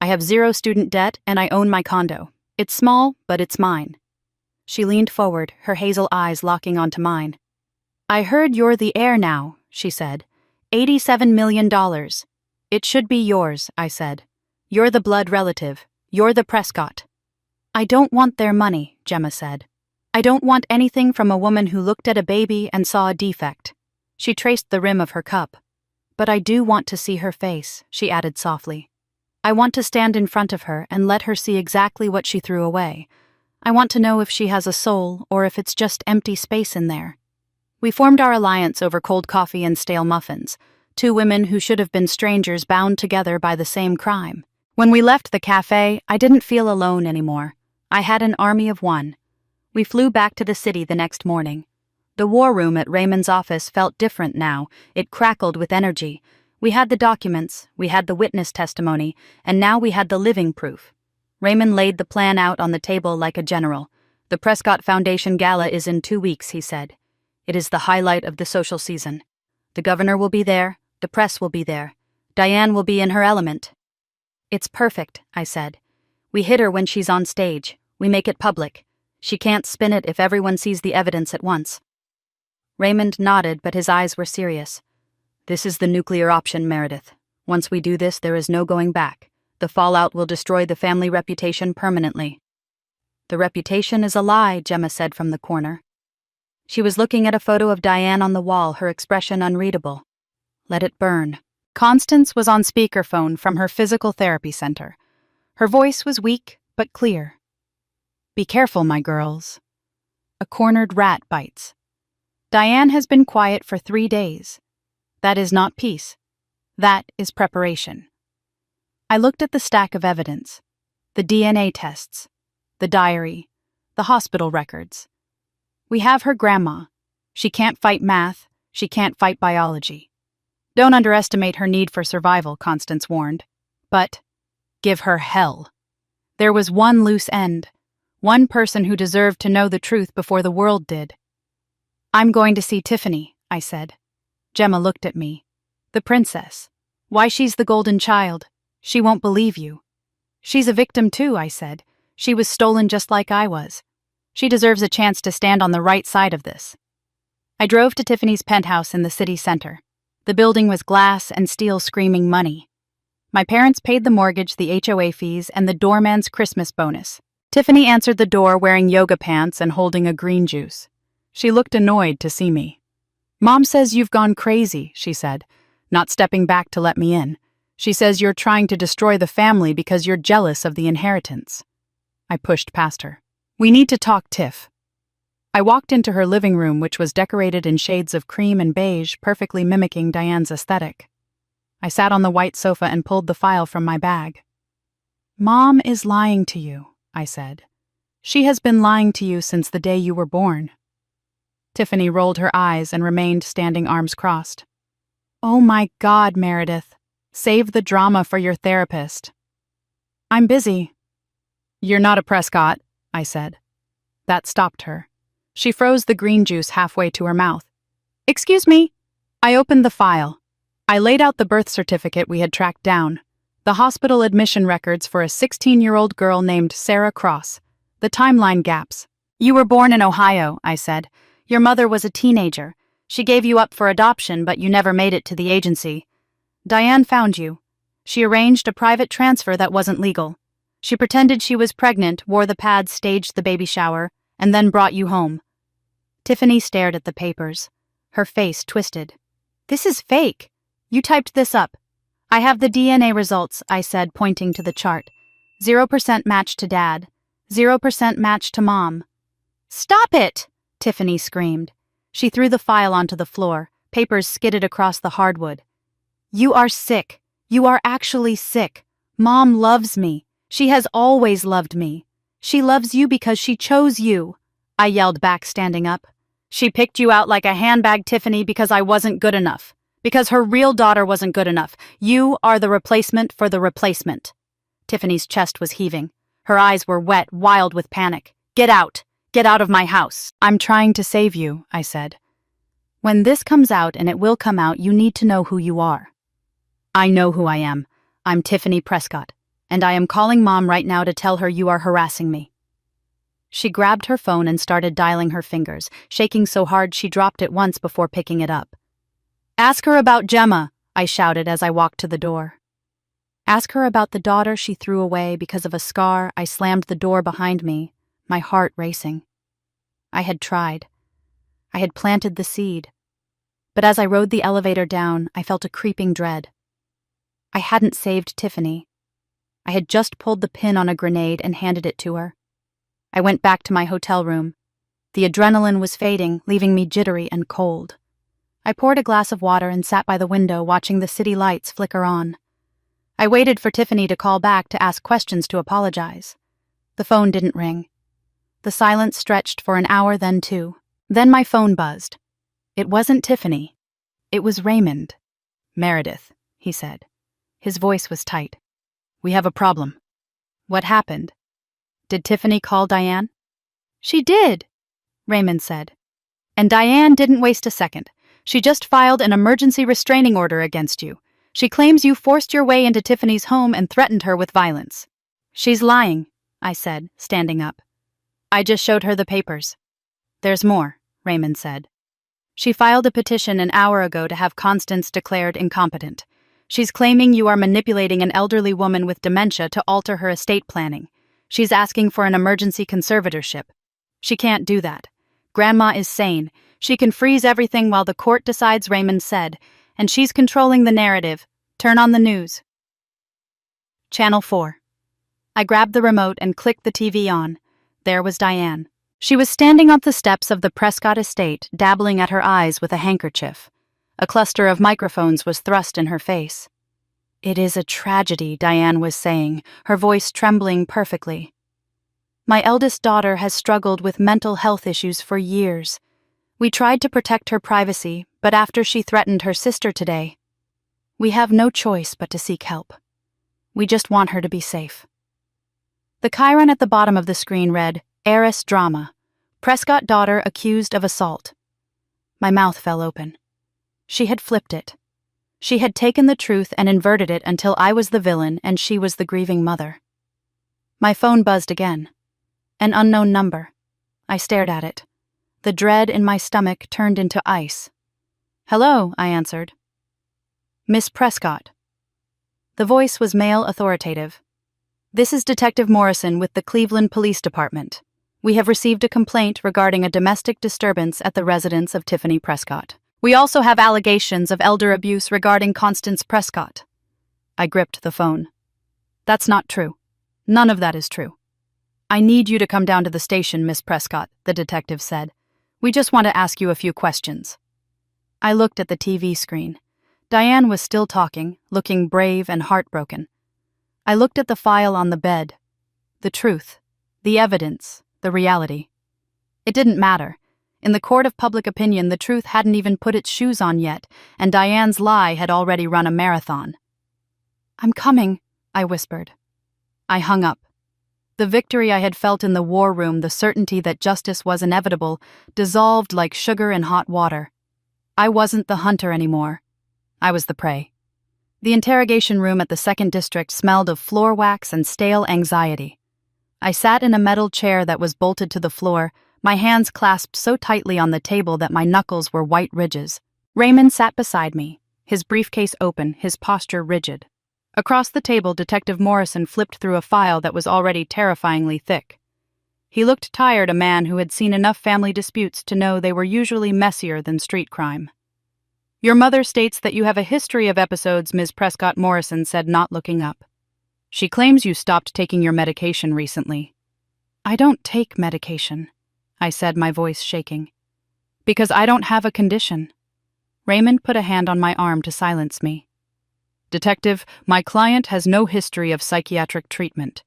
I have 0 student debt and I own my condo. It's small, but it's mine. She leaned forward, her hazel eyes locking onto mine. I heard you're the heir now, she said. $87 million. It should be yours, I said. You're the blood relative. You're the Prescott. I don't want their money, Gemma said. I don't want anything from a woman who looked at a baby and saw a defect. She traced the rim of her cup. But I do want to see her face, she added softly. I want to stand in front of her and let her see exactly what she threw away. I want to know if she has a soul or if it's just empty space in there. We formed our alliance over cold coffee and stale muffins, 2 women who should have been strangers bound together by the same crime. When we left the cafe, I didn't feel alone anymore. I had an army of one. We flew back to the city the next morning. The war room at Raymond's office felt different now. It crackled with energy. We had the documents, we had the witness testimony, and now we had the living proof. Raymond laid the plan out on the table like a general. The Prescott Foundation Gala is in 2 weeks, he said. It is the highlight of the social season. The governor will be there, the press will be there. Diane will be in her element. It's perfect, I said. We hit her when she's on stage. We make it public. She can't spin it if everyone sees the evidence at once. Raymond nodded, but his eyes were serious. This is the nuclear option, Meredith. Once we do this, there is no going back. The fallout will destroy the family reputation permanently. The reputation is a lie, Gemma said from the corner. She was looking at a photo of Diane on the wall, her expression unreadable. Let it burn. Constance was on speakerphone from her physical therapy center. Her voice was weak, but clear. Be careful, my girls. A cornered rat bites. Diane has been quiet for 3 days. That is not peace. That is preparation. I looked at the stack of evidence. The DNA tests. The diary. The hospital records. We have her grandma. She can't fight math. She can't fight biology. Don't underestimate her need for survival, Constance warned. But give her hell. There was one loose end. One person who deserved to know the truth before the world did. I'm going to see Tiffany, I said. Gemma looked at me. The princess. Why, she's the golden child. She won't believe you. She's a victim too, I said. She was stolen just like I was. She deserves a chance to stand on the right side of this. I drove to Tiffany's penthouse in the city center. The building was glass and steel screaming money. My parents paid the mortgage, the HOA fees, and the doorman's Christmas bonus. Tiffany answered the door wearing yoga pants and holding a green juice. She looked annoyed to see me. Mom says you've gone crazy, she said, not stepping back to let me in. She says you're trying to destroy the family because you're jealous of the inheritance. I pushed past her. We need to talk, Tiff. I walked into her living room, which was decorated in shades of cream and beige, perfectly mimicking Diane's aesthetic. I sat on the white sofa and pulled the file from my bag. Mom is lying to you, I said. She has been lying to you since the day you were born. Tiffany rolled her eyes and remained standing arms crossed. Oh my God, Meredith. Save the drama for your therapist. I'm busy. You're not a Prescott, I said. That stopped her. She froze the green juice halfway to her mouth. Excuse me. I opened the file. I laid out the birth certificate we had tracked down, the hospital admission records for a 16-year-old girl named Sarah Cross, the timeline gaps. You were born in Ohio, I said. Your mother was a teenager. She gave you up for adoption, but you never made it to the agency. Diane found you. She arranged a private transfer that wasn't legal. She pretended she was pregnant, wore the pads, staged the baby shower, and then brought you home. Tiffany stared at the papers. Her face twisted. This is fake. You typed this up. I have the DNA results, I said, pointing to the chart. 0% match to Dad. 0% match to Mom. Stop it! Tiffany screamed. She threw the file onto the floor. Papers skidded across the hardwood. You are sick. You are actually sick. Mom loves me. She has always loved me. She loves you because she chose you. I yelled back, standing up. She picked you out like a handbag, Tiffany, because I wasn't good enough. Because her real daughter wasn't good enough. You are the replacement for the replacement." Tiffany's chest was heaving. Her eyes were wet, wild with panic. "Get out! Get out of my house!" "I'm trying to save you," I said. "When this comes out, and it will come out, you need to know who you are." "I know who I am. I'm Tiffany Prescott, and I am calling Mom right now to tell her you are harassing me." She grabbed her phone and started dialing her fingers, shaking so hard she dropped it once before picking it up. "Ask her about Gemma," I shouted as I walked to the door. Ask her about the daughter she threw away because of a scar. I slammed the door behind me, my heart racing. I had tried. I had planted the seed. But as I rode the elevator down, I felt a creeping dread. I hadn't saved Tiffany. I had just pulled the pin on a grenade and handed it to her. I went back to my hotel room. The adrenaline was fading, leaving me jittery and cold. I poured a glass of water and sat by the window watching the city lights flicker on. I waited for Tiffany to call back to ask questions, to apologize. The phone didn't ring. The silence stretched for an hour, then 2. Then my phone buzzed. It wasn't Tiffany. It was Raymond. "Meredith," he said. His voice was tight. "We have a problem." "What happened? Did Tiffany call Diane?" "She did," Raymond said. "And Diane didn't waste a second. She just filed an emergency restraining order against you. She claims you forced your way into Tiffany's home and threatened her with violence." "She's lying," I said, standing up. "I just showed her the papers." "There's more," Raymond said. "She filed a petition an hour ago to have Constance declared incompetent. She's claiming you are manipulating an elderly woman with dementia to alter her estate planning. She's asking for an emergency conservatorship. She can't do that. Grandma is sane. She can freeze everything while the court decides," Raymond said, "and she's controlling the narrative. Turn on the news." Channel 4. I grabbed the remote and clicked the TV on. There was Diane. She was standing on the steps of the Prescott estate, dabbling at her eyes with a handkerchief. A cluster of microphones was thrust in her face. "It is a tragedy," Diane was saying, her voice trembling perfectly. "My eldest daughter has struggled with mental health issues for years. We tried to protect her privacy, but after she threatened her sister today, we have no choice but to seek help. We just want her to be safe." The chyron at the bottom of the screen read, "Heiress Drama. Prescott daughter accused of assault." My mouth fell open. She had flipped it. She had taken the truth and inverted it until I was the villain and she was the grieving mother. My phone buzzed again. An unknown number. I stared at it. The dread in my stomach turned into ice. "Hello," I answered. "Miss Prescott." The voice was male, authoritative. "This is Detective Morrison with the Cleveland Police Department. We have received a complaint regarding a domestic disturbance at the residence of Tiffany Prescott. We also have allegations of elder abuse regarding Constance Prescott." I gripped the phone. "That's not true. None of that is true." "I need you to come down to the station, Miss Prescott," the detective said. "We just want to ask you a few questions." I looked at the TV screen. Diane was still talking, looking brave and heartbroken. I looked at the file on the bed. The truth, the evidence, the reality. It didn't matter. In the court of public opinion, the truth hadn't even put its shoes on yet, and Diane's lie had already run a marathon. "I'm coming," I whispered. I hung up. The victory I had felt in the war room, the certainty that justice was inevitable, dissolved like sugar in hot water. I wasn't the hunter anymore. I was the prey. The interrogation room at the 2nd District smelled of floor wax and stale anxiety. I sat in a metal chair that was bolted to the floor, my hands clasped so tightly on the table that my knuckles were white ridges. Raymond sat beside me, his briefcase open, his posture rigid. Across the table, Detective Morrison flipped through a file that was already terrifyingly thick. He looked tired, a man who had seen enough family disputes to know they were usually messier than street crime. "Your mother states that you have a history of episodes," Ms. Prescott, Morrison said, not looking up. "She claims you stopped taking your medication recently." "I don't take medication," I said, my voice shaking. "Because I don't have a condition." Raymond put a hand on my arm to silence me. "Detective, my client has no history of psychiatric treatment.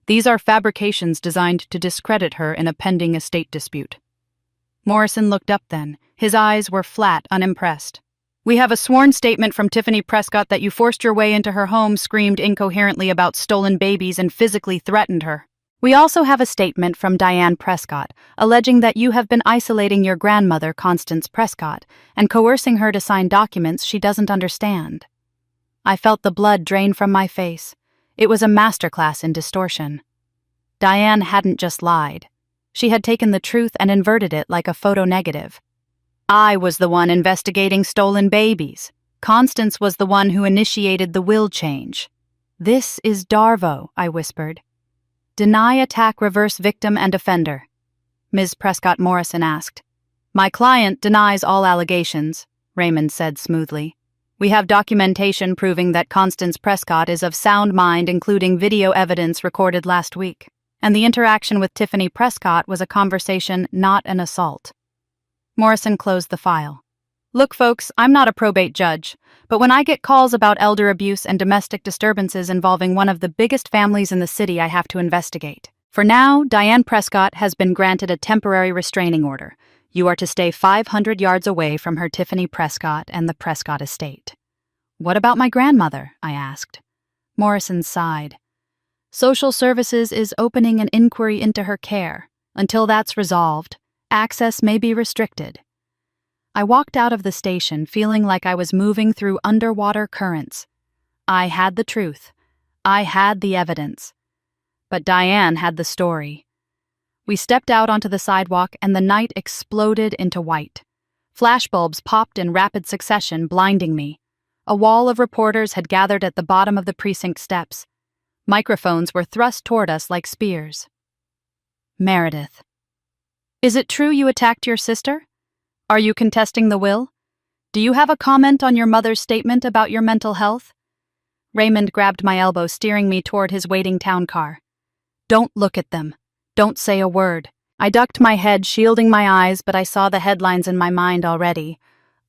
These are fabrications designed to discredit her in a pending estate dispute." Morrison looked up then. His eyes were flat, unimpressed. "We have a sworn statement from Tiffany Prescott that you forced your way into her home, screamed incoherently about stolen babies, and physically threatened her. We also have a statement from Diane Prescott, alleging that you have been isolating your grandmother, Constance Prescott, and coercing her to sign documents she doesn't understand." I felt the blood drain from my face. It was a masterclass in distortion. Diane hadn't just lied. She had taken the truth and inverted it like a photo negative. I was the one investigating stolen babies. Constance was the one who initiated the will change. "This is Darvo," I whispered. "Deny attack, reverse victim and offender," Ms. Prescott Morrison asked. "My client denies all allegations," Raymond said smoothly. "We have documentation proving that Constance Prescott is of sound mind, including video evidence recorded last week. And the interaction with Tiffany Prescott was a conversation, not an assault." Morrison closed the file. "Look, folks, I'm not a probate judge, but when I get calls about elder abuse and domestic disturbances involving one of the biggest families in the city, I have to investigate. For now, Diane Prescott has been granted a temporary restraining order. You are to stay 500 yards away from her Tiffany Prescott and the Prescott estate." "What about my grandmother?" I asked. Morrison sighed. "Social Services is opening an inquiry into her care. Until that's resolved, access may be restricted." I walked out of the station feeling like I was moving through underwater currents. I had the truth. I had the evidence. But Diane had the story. We stepped out onto the sidewalk and the night exploded into white. Flashbulbs popped in rapid succession, blinding me. A wall of reporters had gathered at the bottom of the precinct steps. Microphones were thrust toward us like spears. "Meredith. Is it true you attacked your sister? Are you contesting the will? Do you have a comment on your mother's statement about your mental health?" Raymond grabbed my elbow, steering me toward his waiting town car. "Don't look at them. Don't say a word." I ducked my head, shielding my eyes, but I saw the headlines in my mind already.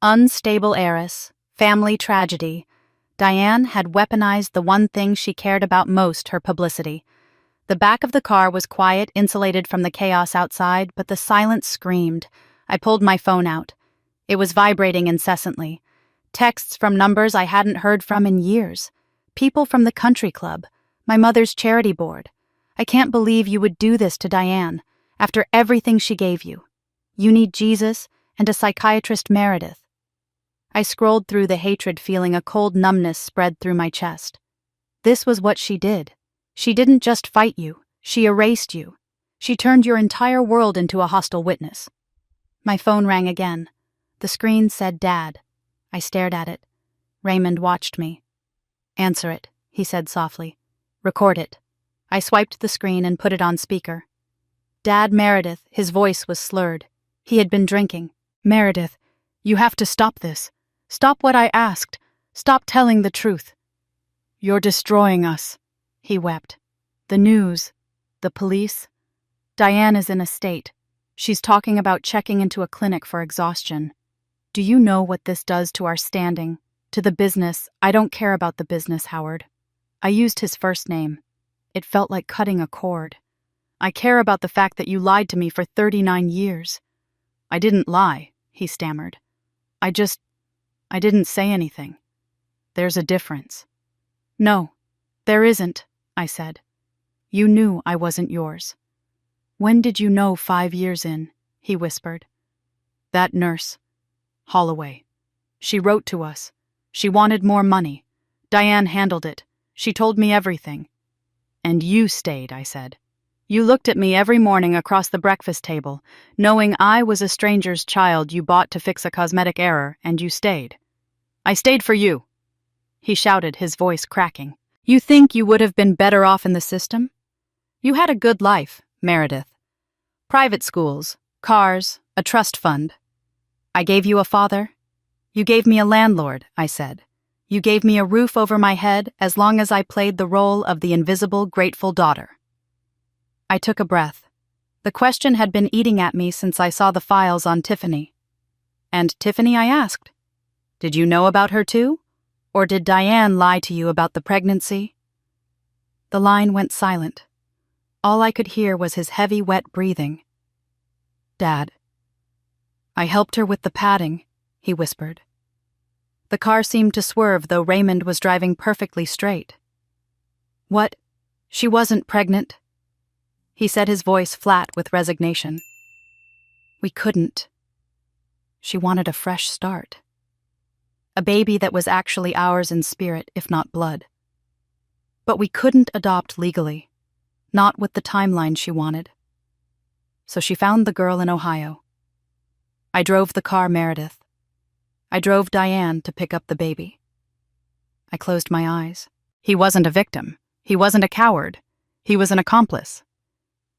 Unstable heiress, family tragedy. Diane had weaponized the one thing she cared about most, her publicity. The back of the car was quiet, insulated from the chaos outside, but the silence screamed. I pulled my phone out. It was vibrating incessantly. Texts from numbers I hadn't heard from in years. People from the country club, my mother's charity board. "I can't believe you would do this to Diane, after everything she gave you. You need Jesus and a psychiatrist, Meredith." I scrolled through the hatred, feeling a cold numbness spread through my chest. This was what she did. She didn't just fight you, she erased you. She turned your entire world into a hostile witness. My phone rang again. The screen said Dad. I stared at it. Raymond watched me. "Answer it," he said softly. "Record it." I swiped the screen and put it on speaker. "Dad, Meredith," his voice was slurred. He had been drinking. "Meredith, you have to stop this. Stop what I asked. Stop telling the truth." "You're destroying us," he wept. "The news, the police. Diane is in a state. She's talking about checking into a clinic for exhaustion. Do you know what this does to our standing? To the business? I don't care about the business, Howard." I used his first name. It felt like cutting a cord. "I care about the fact that you lied to me for 39 years. "I didn't lie," he stammered. I didn't say anything. There's a difference." "No, there isn't," I said. "You knew I wasn't yours." "When did you know 5 years in?" he whispered. "That nurse, Holloway. She wrote to us. She wanted more money. Diane handled it. She told me everything." "And you stayed," I said. "You looked at me every morning across the breakfast table, knowing I was a stranger's child you bought to fix a cosmetic error, and you stayed." "I stayed for you," he shouted, his voice cracking. "You think you would have been better off in the system? You had a good life, Meredith. Private schools, cars, a trust fund. I gave you a father. You gave me a landlord," I said. "You gave me a roof over my head as long as I played the role of the invisible, grateful daughter." I took a breath. The question had been eating at me since I saw the files on Tiffany. "And Tiffany?" I asked. "Did you know about her too? Or did Diane lie to you about the pregnancy?" The line went silent. All I could hear was his heavy, wet breathing. "Dad, I helped her with the padding, he whispered. The car seemed to swerve, though Raymond was driving perfectly straight. What? She wasn't pregnant? He said, his voice flat with resignation. We couldn't. She wanted a fresh start. A baby that was actually ours in spirit, if not blood. But we couldn't adopt legally, not with the timeline she wanted. So she found the girl in Ohio. I drove the car Meredith. I drove Diane to pick up the baby. I closed my eyes. He wasn't a victim. He wasn't a coward. He was an accomplice.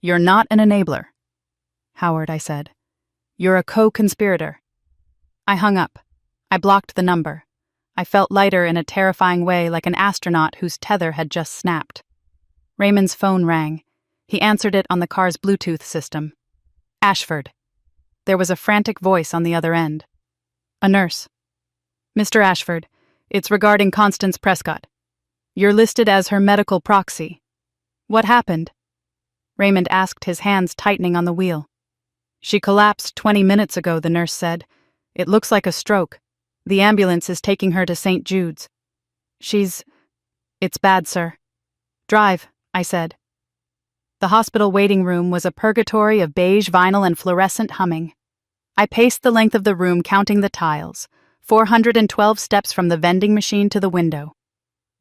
You're not an enabler. Howard, I said. You're a co-conspirator. I hung up. I blocked the number. I felt lighter in a terrifying way, like an astronaut whose tether had just snapped. Raymond's phone rang. He answered it on the car's Bluetooth system. Ashford. There was a frantic voice on the other end. A nurse. Mr. Ashford, it's regarding Constance Prescott. You're listed as her medical proxy. What happened? Raymond asked, his hands tightening on the wheel. She collapsed 20 minutes ago, the nurse said. It looks like a stroke. The ambulance is taking her to St. Jude's. It's bad, sir. Drive, I said. The hospital waiting room was a purgatory of beige vinyl and fluorescent humming. I paced the length of the room, counting the tiles, 412 steps from the vending machine to the window.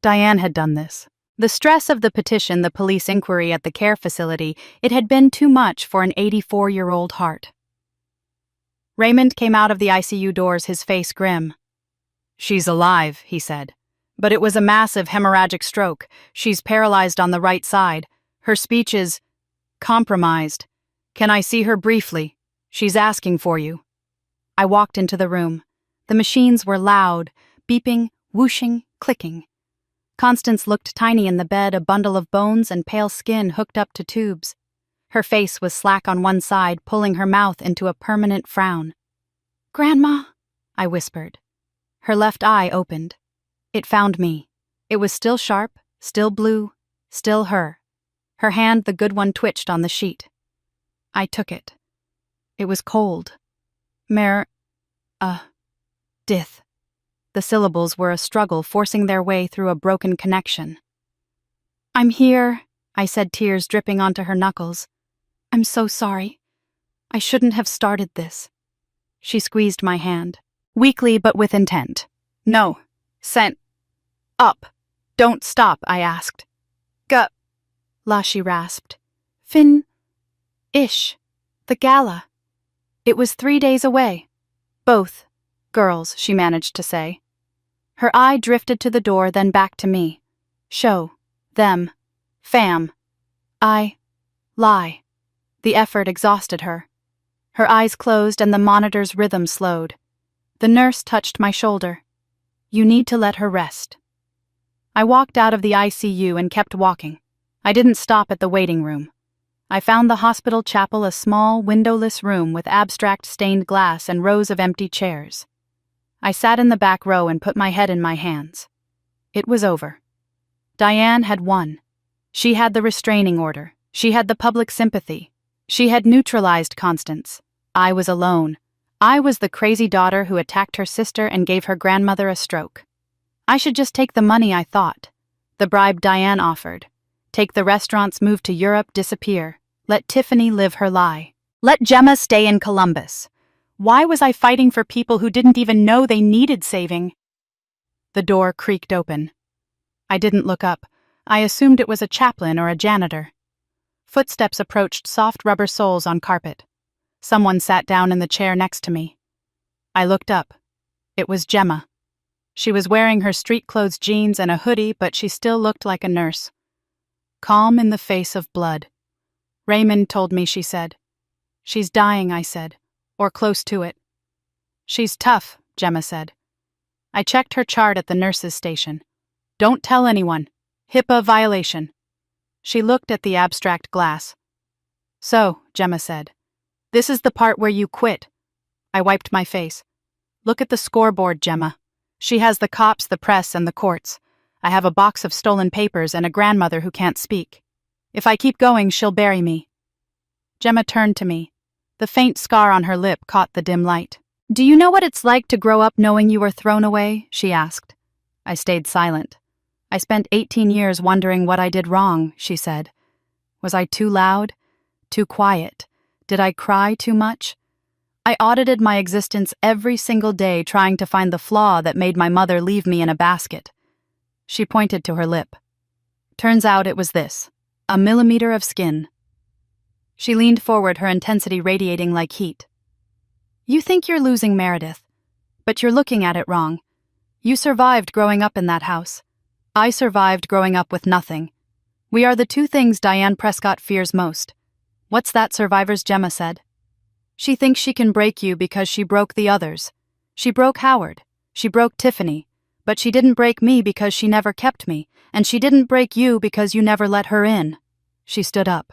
Diane had done this. The stress of the petition, the police inquiry at the care facility, it had been too much for an 84-year-old heart. Raymond came out of the ICU doors, his face grim. She's alive, he said. But it was a massive hemorrhagic stroke. She's paralyzed on the right side. Her speech is compromised. Can I see her briefly? She's asking for you. I walked into the room. The machines were loud, beeping, whooshing, clicking. Constance looked tiny in the bed, a bundle of bones and pale skin hooked up to tubes. Her face was slack on one side, pulling her mouth into a permanent frown. "Grandma," I whispered. Her left eye opened. It found me. It was still sharp, still blue, still her. Her hand, the good one, twitched on the sheet. I took it. It was cold. Dith. The syllables were a struggle, forcing their way through a broken connection. "I'm here," I said, tears dripping onto her knuckles. "I'm so sorry. I shouldn't have started this." She squeezed my hand, weakly but with intent. "No. Up. Don't stop," I asked. La, she rasped. Ish. The gala. It was 3 days away. Both. Girls, she managed to say. Her eye drifted to the door, then back to me. Show. Them. Fam. Lie. The effort exhausted her. Her eyes closed and the monitor's rhythm slowed. The nurse touched my shoulder. You need to let her rest. I walked out of the ICU and kept walking. I didn't stop at the waiting room. I found the hospital chapel, a small, windowless room with abstract stained glass and rows of empty chairs. I sat in the back row and put my head in my hands. It was over. Diane had won. She had the restraining order. She had the public sympathy. She had neutralized Constance. I was alone. I was the crazy daughter who attacked her sister and gave her grandmother a stroke. I should just take the money, I thought. The bribe Diane offered. Take the restaurants, move to Europe, disappear. Let Tiffany live her lie. Let Gemma stay in Columbus. Why was I fighting for people who didn't even know they needed saving? The door creaked open. I didn't look up. I assumed it was a chaplain or a janitor. Footsteps approached, soft rubber soles on carpet. Someone sat down in the chair next to me. I looked up. It was Gemma. She was wearing her street-clothes jeans and a hoodie, but she still looked like a nurse. Calm in the face of blood. Raymond told me, she said. She's dying, I said, or close to it. She's tough, Gemma said. I checked her chart at the nurse's station. Don't tell anyone. HIPAA violation. She looked at the abstract glass. So, Gemma said, this is the part where you quit. I wiped my face. Look at the scoreboard, Gemma. She has the cops, the press, and the courts. I have a box of stolen papers and a grandmother who can't speak. If I keep going, she'll bury me. Gemma turned to me. The faint scar on her lip caught the dim light. "Do you know what it's like to grow up knowing you were thrown away?" she asked. I stayed silent. "I spent 18 years wondering what I did wrong," she said. "Was I too loud? Too quiet? Did I cry too much?" I audited my existence every single day, trying to find the flaw that made my mother leave me in a basket. She pointed to her lip. "Turns out it was this. A millimeter of skin." She leaned forward, her intensity radiating like heat. "You think you're losing Meredith, but you're looking at it wrong. You survived growing up in that house. I survived growing up with nothing. We are the two things Diane Prescott fears most. What's that survivor's Gemma said? She thinks she can break you because she broke the others. She broke Howard. She broke Tiffany. But she didn't break me because she never kept me, and she didn't break you because you never let her in." She stood up.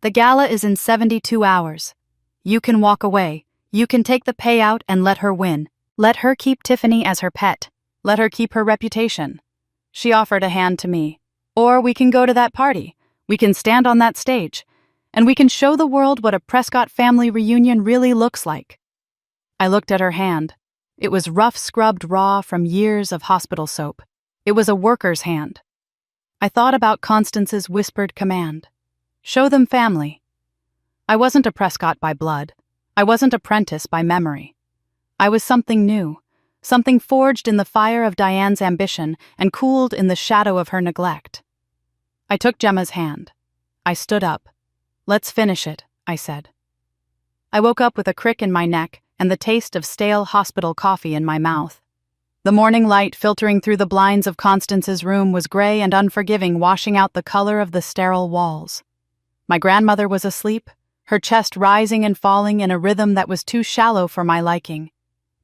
"The gala is in 72 hours. You can walk away. You can take the payout and let her win. Let her keep Tiffany as her pet. Let her keep her reputation." She offered a hand to me. "Or we can go to that party. We can stand on that stage. And we can show the world what a Prescott family reunion really looks like." I looked at her hand. It was rough, scrubbed raw from years of hospital soap. It was a worker's hand. I thought about Constance's whispered command. "Show them family." I wasn't a Prescott by blood. I wasn't a Prentice by memory. I was something new, something forged in the fire of Diane's ambition and cooled in the shadow of her neglect. I took Gemma's hand. I stood up. "Let's finish it," I said. I woke up with a crick in my neck and the taste of stale hospital coffee in my mouth. The morning light filtering through the blinds of Constance's room was gray and unforgiving, washing out the color of the sterile walls. My grandmother was asleep, her chest rising and falling in a rhythm that was too shallow for my liking.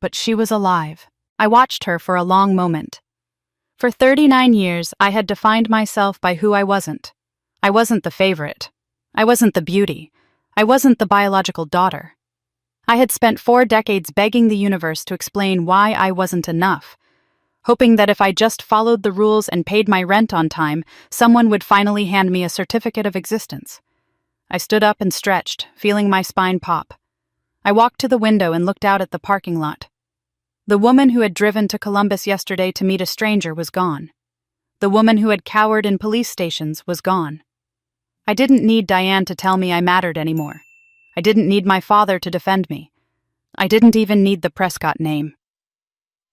But she was alive. I watched her for a long moment. For 39 years, I had defined myself by who I wasn't. I wasn't the favorite. I wasn't the beauty. I wasn't the biological daughter. I had spent 4 decades begging the universe to explain why I wasn't enough, hoping that if I just followed the rules and paid my rent on time, someone would finally hand me a certificate of existence. I stood up and stretched, feeling my spine pop. I walked to the window and looked out at the parking lot. The woman who had driven to Columbus yesterday to meet a stranger was gone. The woman who had cowered in police stations was gone. I didn't need Diane to tell me I mattered anymore. I didn't need my father to defend me. I didn't even need the Prescott name.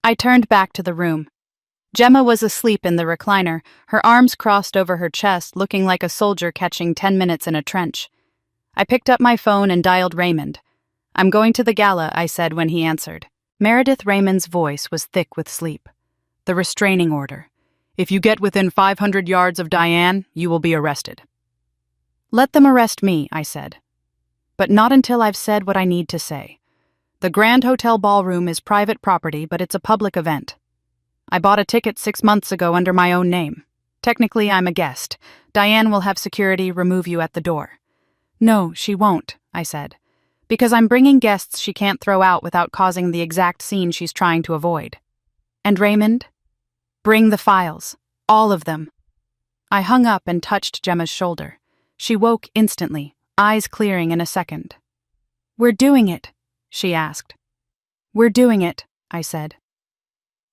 I turned back to the room. Gemma was asleep in the recliner, her arms crossed over her chest, looking like a soldier catching 10 minutes in a trench. I picked up my phone and dialed Raymond. "I'm going to the gala," I said when he answered. Meredith Raymond's voice was thick with sleep. "The restraining order. If you get within 500 yards of Diane, you will be arrested." "Let them arrest me," I said. "But not until I've said what I need to say. The Grand Hotel Ballroom is private property, but it's a public event. I bought a ticket 6 months ago under my own name. Technically, I'm a guest. Diane will have security remove you at the door." "No, she won't," I said, "because I'm bringing guests she can't throw out without causing the exact scene she's trying to avoid." "And Raymond? Bring the files. All of them." I hung up and touched Gemma's shoulder. She woke instantly, eyes clearing in a second. "We're doing it," she asked. "We're doing it," I said.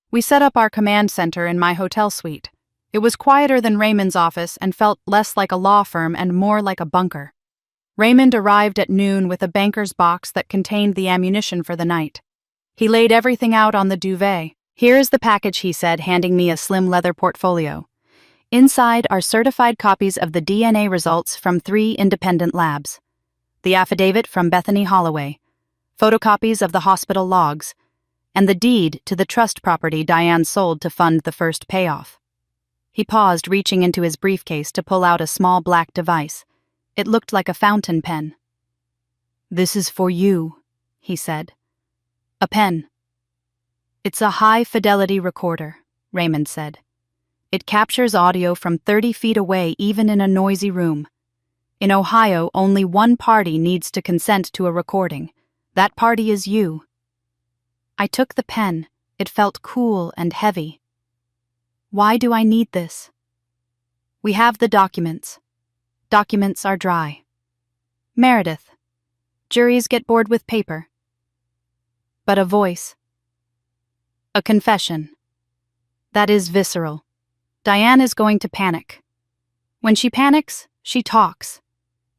We set up our command center in my hotel suite. It was quieter than Raymond's office and felt less like a law firm and more like a bunker. Raymond arrived at noon with a banker's box that contained the ammunition for the night. He laid everything out on the duvet. "Here is the package," he said, handing me a slim leather portfolio. "Inside are certified copies of the DNA results from 3 independent labs, the affidavit from Bethany Holloway, photocopies of the hospital logs, and the deed to the trust property Diane sold to fund the first payoff." He paused, reaching into his briefcase to pull out a small black device. It looked like a fountain pen. "This is for you," he said. "A pen." "It's a high-fidelity recorder," Raymond said. "It captures audio from 30 feet away, even in a noisy room. In Ohio, only one party needs to consent to a recording. That party is you." I took the pen. It felt cool and heavy. "Why do I need this?" "We have the documents. Documents are dry." "Meredith, Juries get bored with paper. But a voice. A confession. That is visceral. Diane is going to panic. When she panics, she talks.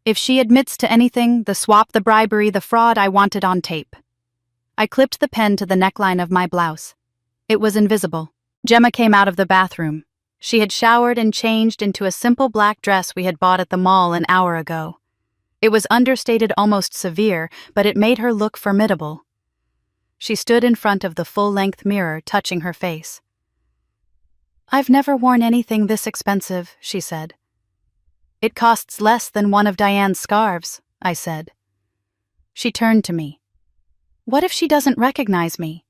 If she admits to anything, the swap, the bribery, the fraud, I want it on tape. I clipped the pen to the neckline of my blouse. It was invisible. Gemma came out of the bathroom. She had showered and changed into a simple black dress we had bought at the mall an hour ago. It was understated, almost severe, but it made her look formidable. She stood in front of the full-length mirror, touching her face. "I've never worn anything this expensive," she said. "It costs less than one of Diane's scarves," I said. She turned to me. "What if she doesn't recognize me?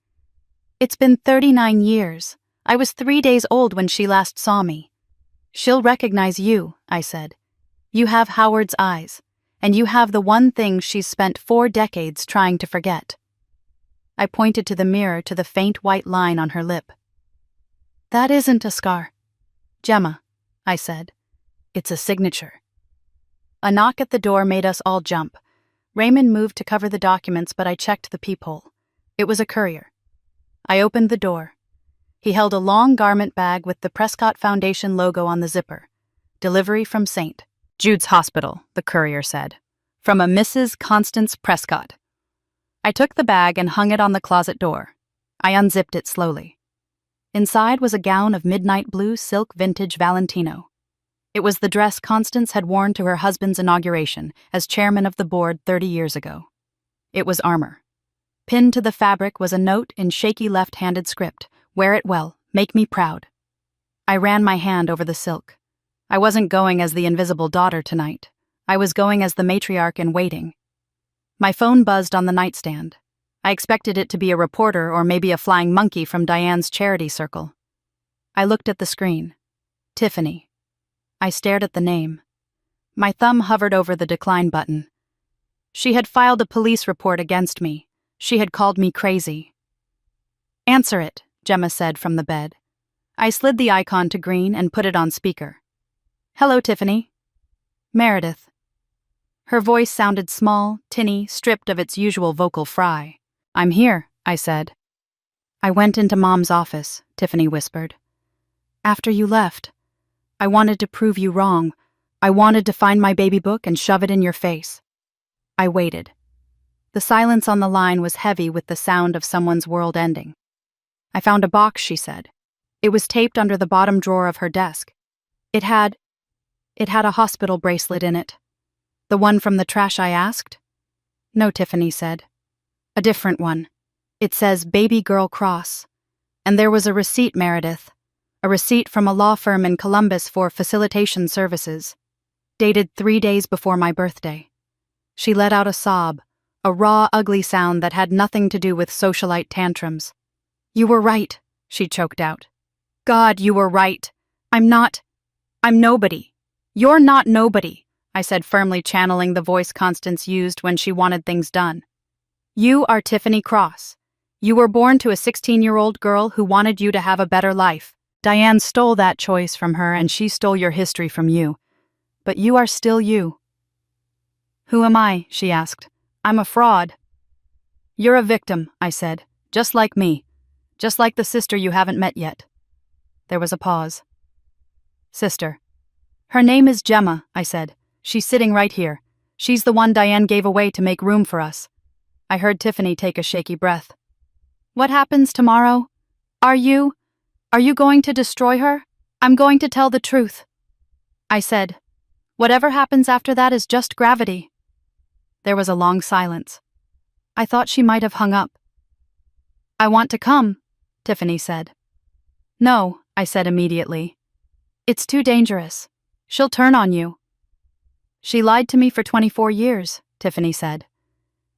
It's been 39 years. I was 3 days old when she last saw me." "She'll recognize you," I said. "You have Howard's eyes, and you have the one thing she's spent 4 decades trying to forget." I pointed to the mirror, to the faint white line on her lip. "That isn't a scar, Gemma," I said. "It's a signature." A knock at the door made us all jump. Raymond moved to cover the documents, but I checked the peephole. It was a courier. I opened the door. He held a long garment bag with the Prescott Foundation logo on the zipper. "Delivery from St. Jude's Hospital," the courier said. "From a Mrs. Constance Prescott." I took the bag and hung it on the closet door. I unzipped it slowly. Inside was a gown of midnight blue silk vintage Valentino. It was the dress Constance had worn to her husband's inauguration as chairman of the board 30 years ago. It was armor. Pinned to the fabric was a note in shaky left-handed script: "Wear it well, make me proud." I ran my hand over the silk. I wasn't going as the invisible daughter tonight. I was going as the matriarch in waiting. My phone buzzed on the nightstand. I expected it to be a reporter or maybe a flying monkey from Diane's charity circle. I looked at the screen. Tiffany. I stared at the name. My thumb hovered over the decline button. She had filed a police report against me. She had called me crazy. "Answer it," Gemma said from the bed. I slid the icon to green and put it on speaker. "Hello, Tiffany." "Meredith." Her voice sounded small, tinny, stripped of its usual vocal fry. "I'm here," I said. "I went into Mom's office," Tiffany whispered. "After you left. I wanted to prove you wrong. I wanted to find my baby book and shove it in your face." I waited. The silence on the line was heavy with the sound of someone's world ending. "I found a box," she said. "It was taped under the bottom drawer of her desk. It had a hospital bracelet in it." "The one from the trash?" I asked. "No," Tiffany said. "A different one. It says Baby Girl Cross. And there was a receipt, Meredith. A receipt from a law firm in Columbus for facilitation services. Dated 3 days before my birthday." She let out a sob, a raw, ugly sound that had nothing to do with socialite tantrums. "You were right," she choked out. "God, you were right. I'm nobody. You're not nobody," I said, firmly channeling the voice Constance used when she wanted things done. "You are Tiffany Cross. You were born to a 16-year-old girl who wanted you to have a better life. Diane stole that choice from her, and she stole your history from you. But you are still you." "Who am I?" she asked. "I'm a fraud." "You're a victim," I said. "Just like me. Just like the sister you haven't met yet." There was a pause. "Sister. Her name is Gemma," I said. "She's sitting right here. She's the one Diane gave away to make room for us." I heard Tiffany take a shaky breath. "What happens tomorrow? Are you going to destroy her?" "I'm going to tell the truth," I said. "Whatever happens after that is just gravity." There was a long silence. I thought she might have hung up. "I want to come," Tiffany said. "No," I said immediately. "It's too dangerous. She'll turn on you." "She lied to me for 24 years, Tiffany said.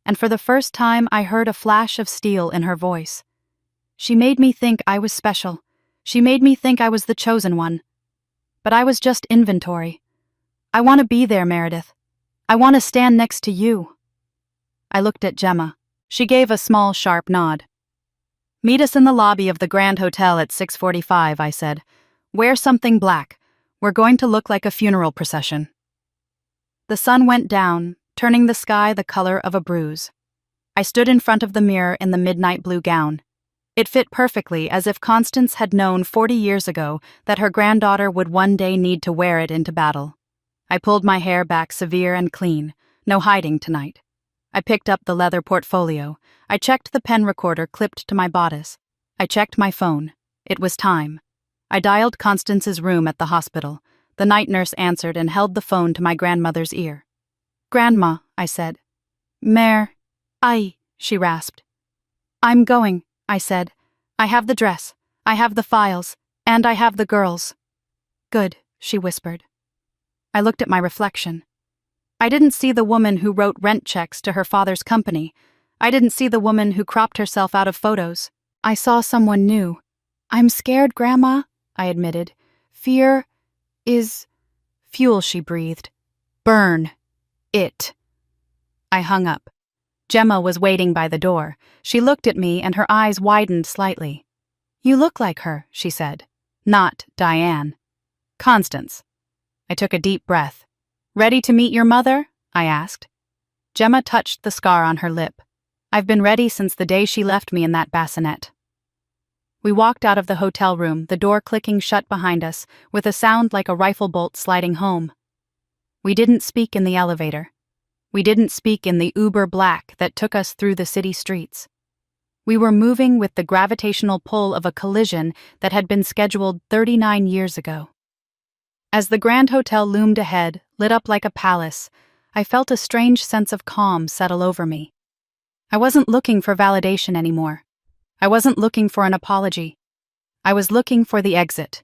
And for the first time I heard a flash of steel in her voice. "She made me think I was special. She made me think I was the chosen one. But I was just inventory. I want to be there, Meredith. I want to stand next to you." I looked at Gemma. She gave a small, sharp nod. "Meet us in the lobby of the Grand Hotel at 6:45, I said. "Wear something black. We're going to look like a funeral procession." The sun went down, turning the sky the color of a bruise. I stood in front of the mirror in the midnight blue gown. It fit perfectly, as if Constance had known 40 years ago that her granddaughter would one day need to wear it into battle. I pulled my hair back severe and clean, no hiding tonight. I picked up the leather portfolio. I checked the pen recorder clipped to my bodice. I checked my phone. It was time. I dialed Constance's room at the hospital. The night nurse answered and held the phone to my grandmother's ear. "Grandma," I said. "Mère, she rasped. "I'm going," I said. "I have the dress, I have the files, and I have the girls." "Good," she whispered. I looked at my reflection. I didn't see the woman who wrote rent checks to her father's company. I didn't see the woman who cropped herself out of photos. I saw someone new. "I'm scared, Grandma," I admitted. "Fear is fuel," she breathed. "Burn it." I hung up. Gemma was waiting by the door. She looked at me and her eyes widened slightly. "You look like her," she said. "Not Diane." "Constance." I took a deep breath. "Ready to meet your mother?" I asked. Gemma touched the scar on her lip. "I've been ready since the day she left me in that bassinet." We walked out of the hotel room, the door clicking shut behind us, with a sound like a rifle bolt sliding home. We didn't speak in the elevator. We didn't speak in the Uber Black that took us through the city streets. We were moving with the gravitational pull of a collision that had been scheduled 39 years ago. As the Grand Hotel loomed ahead, lit up like a palace, I felt a strange sense of calm settle over me. I wasn't looking for validation anymore. I wasn't looking for an apology. I was looking for the exit.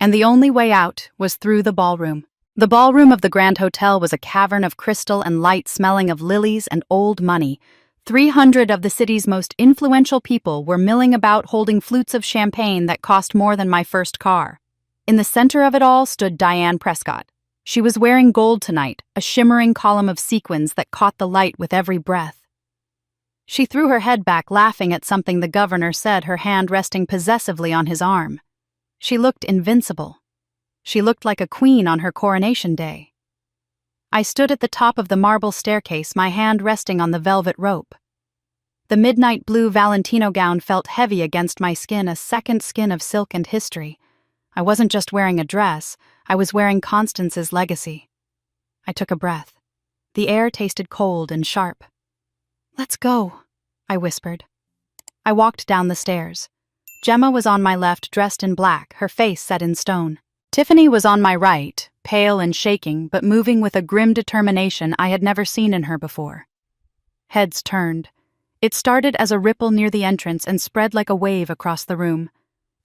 And the only way out was through the ballroom. The ballroom of the Grand Hotel was a cavern of crystal and light smelling of lilies and old money. 300 of the city's most influential people were milling about holding flutes of champagne that cost more than my first car. In the center of it all stood Diane Prescott. She was wearing gold tonight, a shimmering column of sequins that caught the light with every breath. She threw her head back, laughing at something the governor said, her hand resting possessively on his arm. She looked invincible. She looked like a queen on her coronation day. I stood at the top of the marble staircase, my hand resting on the velvet rope. The midnight blue Valentino gown felt heavy against my skin, a second skin of silk and history. I wasn't just wearing a dress, I was wearing Constance's legacy. I took a breath. The air tasted cold and sharp. "Let's go," I whispered. I walked down the stairs. Gemma was on my left, dressed in black, her face set in stone. Tiffany was on my right, pale and shaking, but moving with a grim determination I had never seen in her before. Heads turned. It started as a ripple near the entrance and spread like a wave across the room.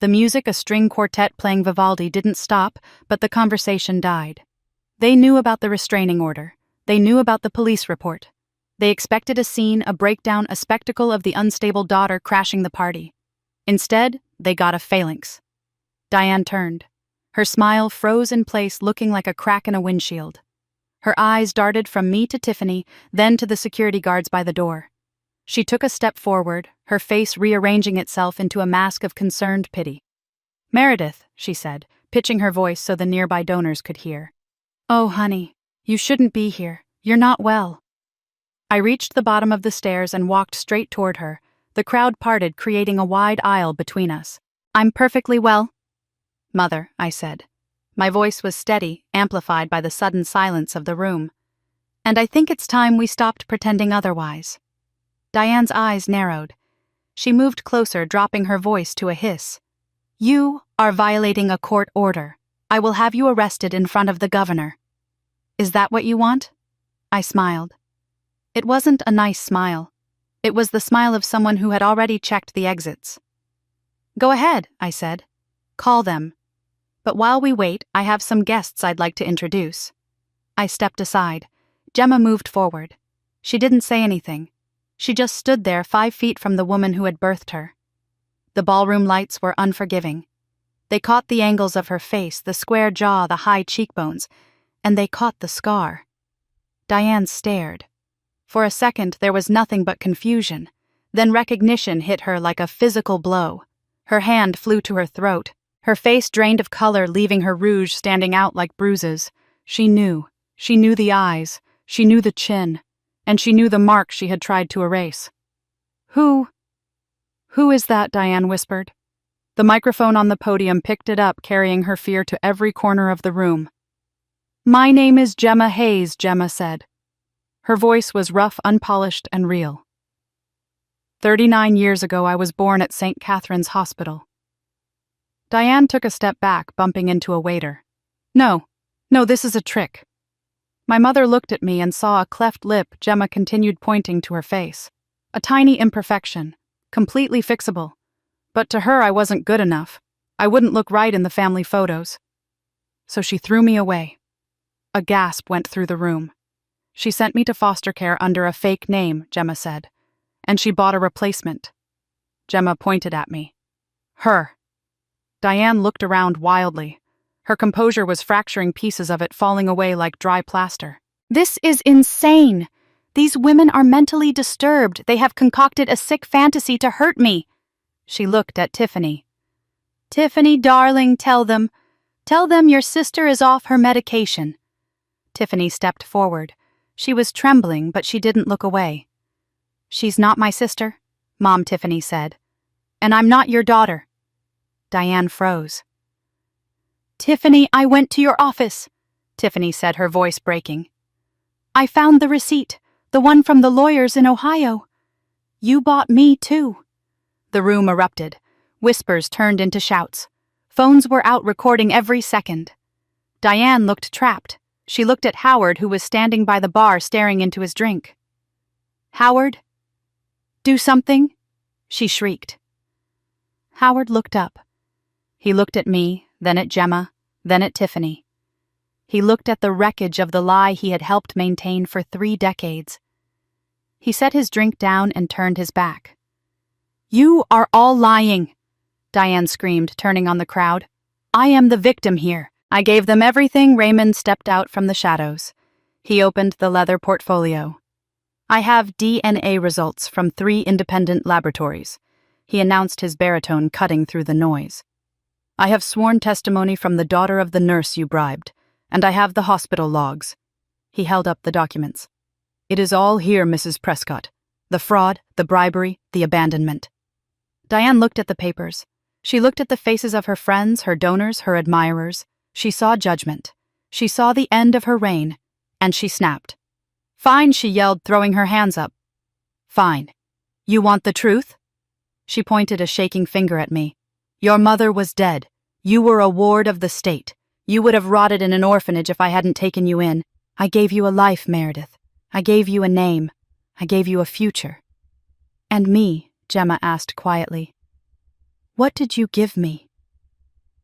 The music, a string quartet playing Vivaldi, didn't stop, but the conversation died. They knew about the restraining order. They knew about the police report. They expected a scene, a breakdown, a spectacle of the unstable daughter crashing the party. Instead, they got a phalanx. Diane turned. Her smile froze in place, looking like a crack in a windshield. Her eyes darted from me to Tiffany, then to the security guards by the door. She took a step forward, her face rearranging itself into a mask of concerned pity. "Meredith," she said, pitching her voice so the nearby donors could hear. "Oh, honey, you shouldn't be here. You're not well." I reached the bottom of the stairs and walked straight toward her. The crowd parted, creating a wide aisle between us. "I'm perfectly well." "Mother," I said. My voice was steady, amplified by the sudden silence of the room. "And I think it's time we stopped pretending otherwise." Diane's eyes narrowed. She moved closer, dropping her voice to a hiss. "You are violating a court order. I will have you arrested in front of the governor." "Is that what you want?" I smiled. It wasn't a nice smile. It was the smile of someone who had already checked the exits. "Go ahead," I said. "Call them. But while we wait, I have some guests I'd like to introduce." I stepped aside. Gemma moved forward. She didn't say anything. She just stood there 5 feet from the woman who had birthed her. The ballroom lights were unforgiving. They caught the angles of her face, the square jaw, the high cheekbones, and they caught the scar. Diane stared. For a second, there was nothing but confusion. Then recognition hit her like a physical blow. Her hand flew to her throat. Her face drained of color, leaving her rouge standing out like bruises. She knew. She knew the eyes. She knew the chin, and she knew the mark she had tried to erase. Who is that?" Diane whispered. The microphone on the podium picked it up, carrying her fear to every corner of the room. "My name is Gemma Hayes," Gemma said. Her voice was rough, unpolished, and real. 39 years ago, I was born at St. Catherine's Hospital." Diane took a step back, bumping into a waiter. No, this is a trick." My mother looked at me and saw a cleft lip. Gemma continued, pointing to her face. A tiny imperfection, completely fixable. But to her, I wasn't good enough. I wouldn't look right in the family photos. So she threw me away. A gasp went through the room. "She sent me to foster care under a fake name," Gemma said. "And she bought a replacement." Gemma pointed at me. "Her." Diane looked around wildly. Her composure was fracturing, pieces of it falling away like dry plaster. "This is insane! These women are mentally disturbed. They have concocted a sick fantasy to hurt me." She looked at Tiffany. "Tiffany, darling, tell them your sister is off her medication." Tiffany stepped forward. She was trembling, but she didn't look away. "She's not my sister," Mom Tiffany said. "And I'm not your daughter." Diane froze. "Tiffany, I went to your office," Tiffany said, her voice breaking. "I found the receipt, the one from the lawyers in Ohio. You bought me, too." The room erupted. Whispers turned into shouts. Phones were out, recording every second. Diane looked trapped. She looked at Howard, who was standing by the bar staring into his drink. "Howard? Do something?" she shrieked. Howard looked up. He looked at me, then at Gemma, then at Tiffany. He looked at the wreckage of the lie he had helped maintain for 3 decades. He set his drink down and turned his back. "You are all lying," Diane screamed, turning on the crowd. "I am the victim here. I gave them everything." Raymond stepped out from the shadows. He opened the leather portfolio. "I have DNA results from 3 independent laboratories," he announced, his baritone cutting through the noise. "I have sworn testimony from the daughter of the nurse you bribed, and I have the hospital logs." He held up the documents. "It is all here, Mrs. Prescott. The fraud, the bribery, the abandonment." Diane looked at the papers. She looked at the faces of her friends, her donors, her admirers. She saw judgment. She saw the end of her reign, and she snapped. "Fine," she yelled, throwing her hands up. "Fine. You want the truth?" She pointed a shaking finger at me. "Your mother was dead. You were a ward of the state. You would have rotted in an orphanage if I hadn't taken you in. I gave you a life, Meredith. I gave you a name. I gave you a future." "And me?" Gemma asked quietly. "What did you give me?"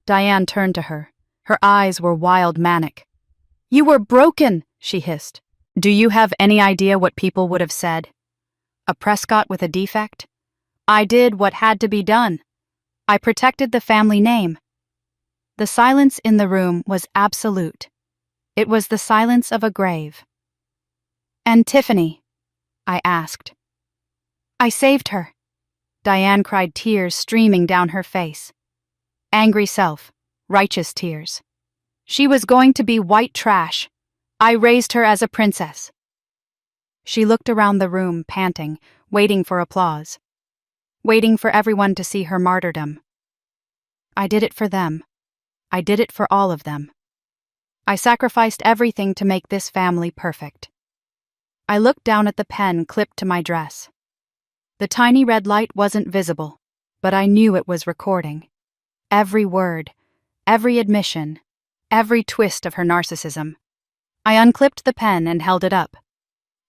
Diane turned to her. Her eyes were wild, manic. "You were broken," she hissed. "Do you have any idea what people would have said? A Prescott with a defect? I did what had to be done. I protected the family name." The silence in the room was absolute. It was the silence of a grave. "And Tiffany?" I asked. "I saved her." Diane cried, tears streaming down her face. Angry self, righteous tears. "She was going to be white trash. I raised her as a princess." She looked around the room, panting, waiting for applause. Waiting for everyone to see her martyrdom. "I did it for them. I did it for all of them. I sacrificed everything to make this family perfect." I looked down at the pen clipped to my dress. The tiny red light wasn't visible, but I knew it was recording. Every word, every admission, every twist of her narcissism. I unclipped the pen and held it up.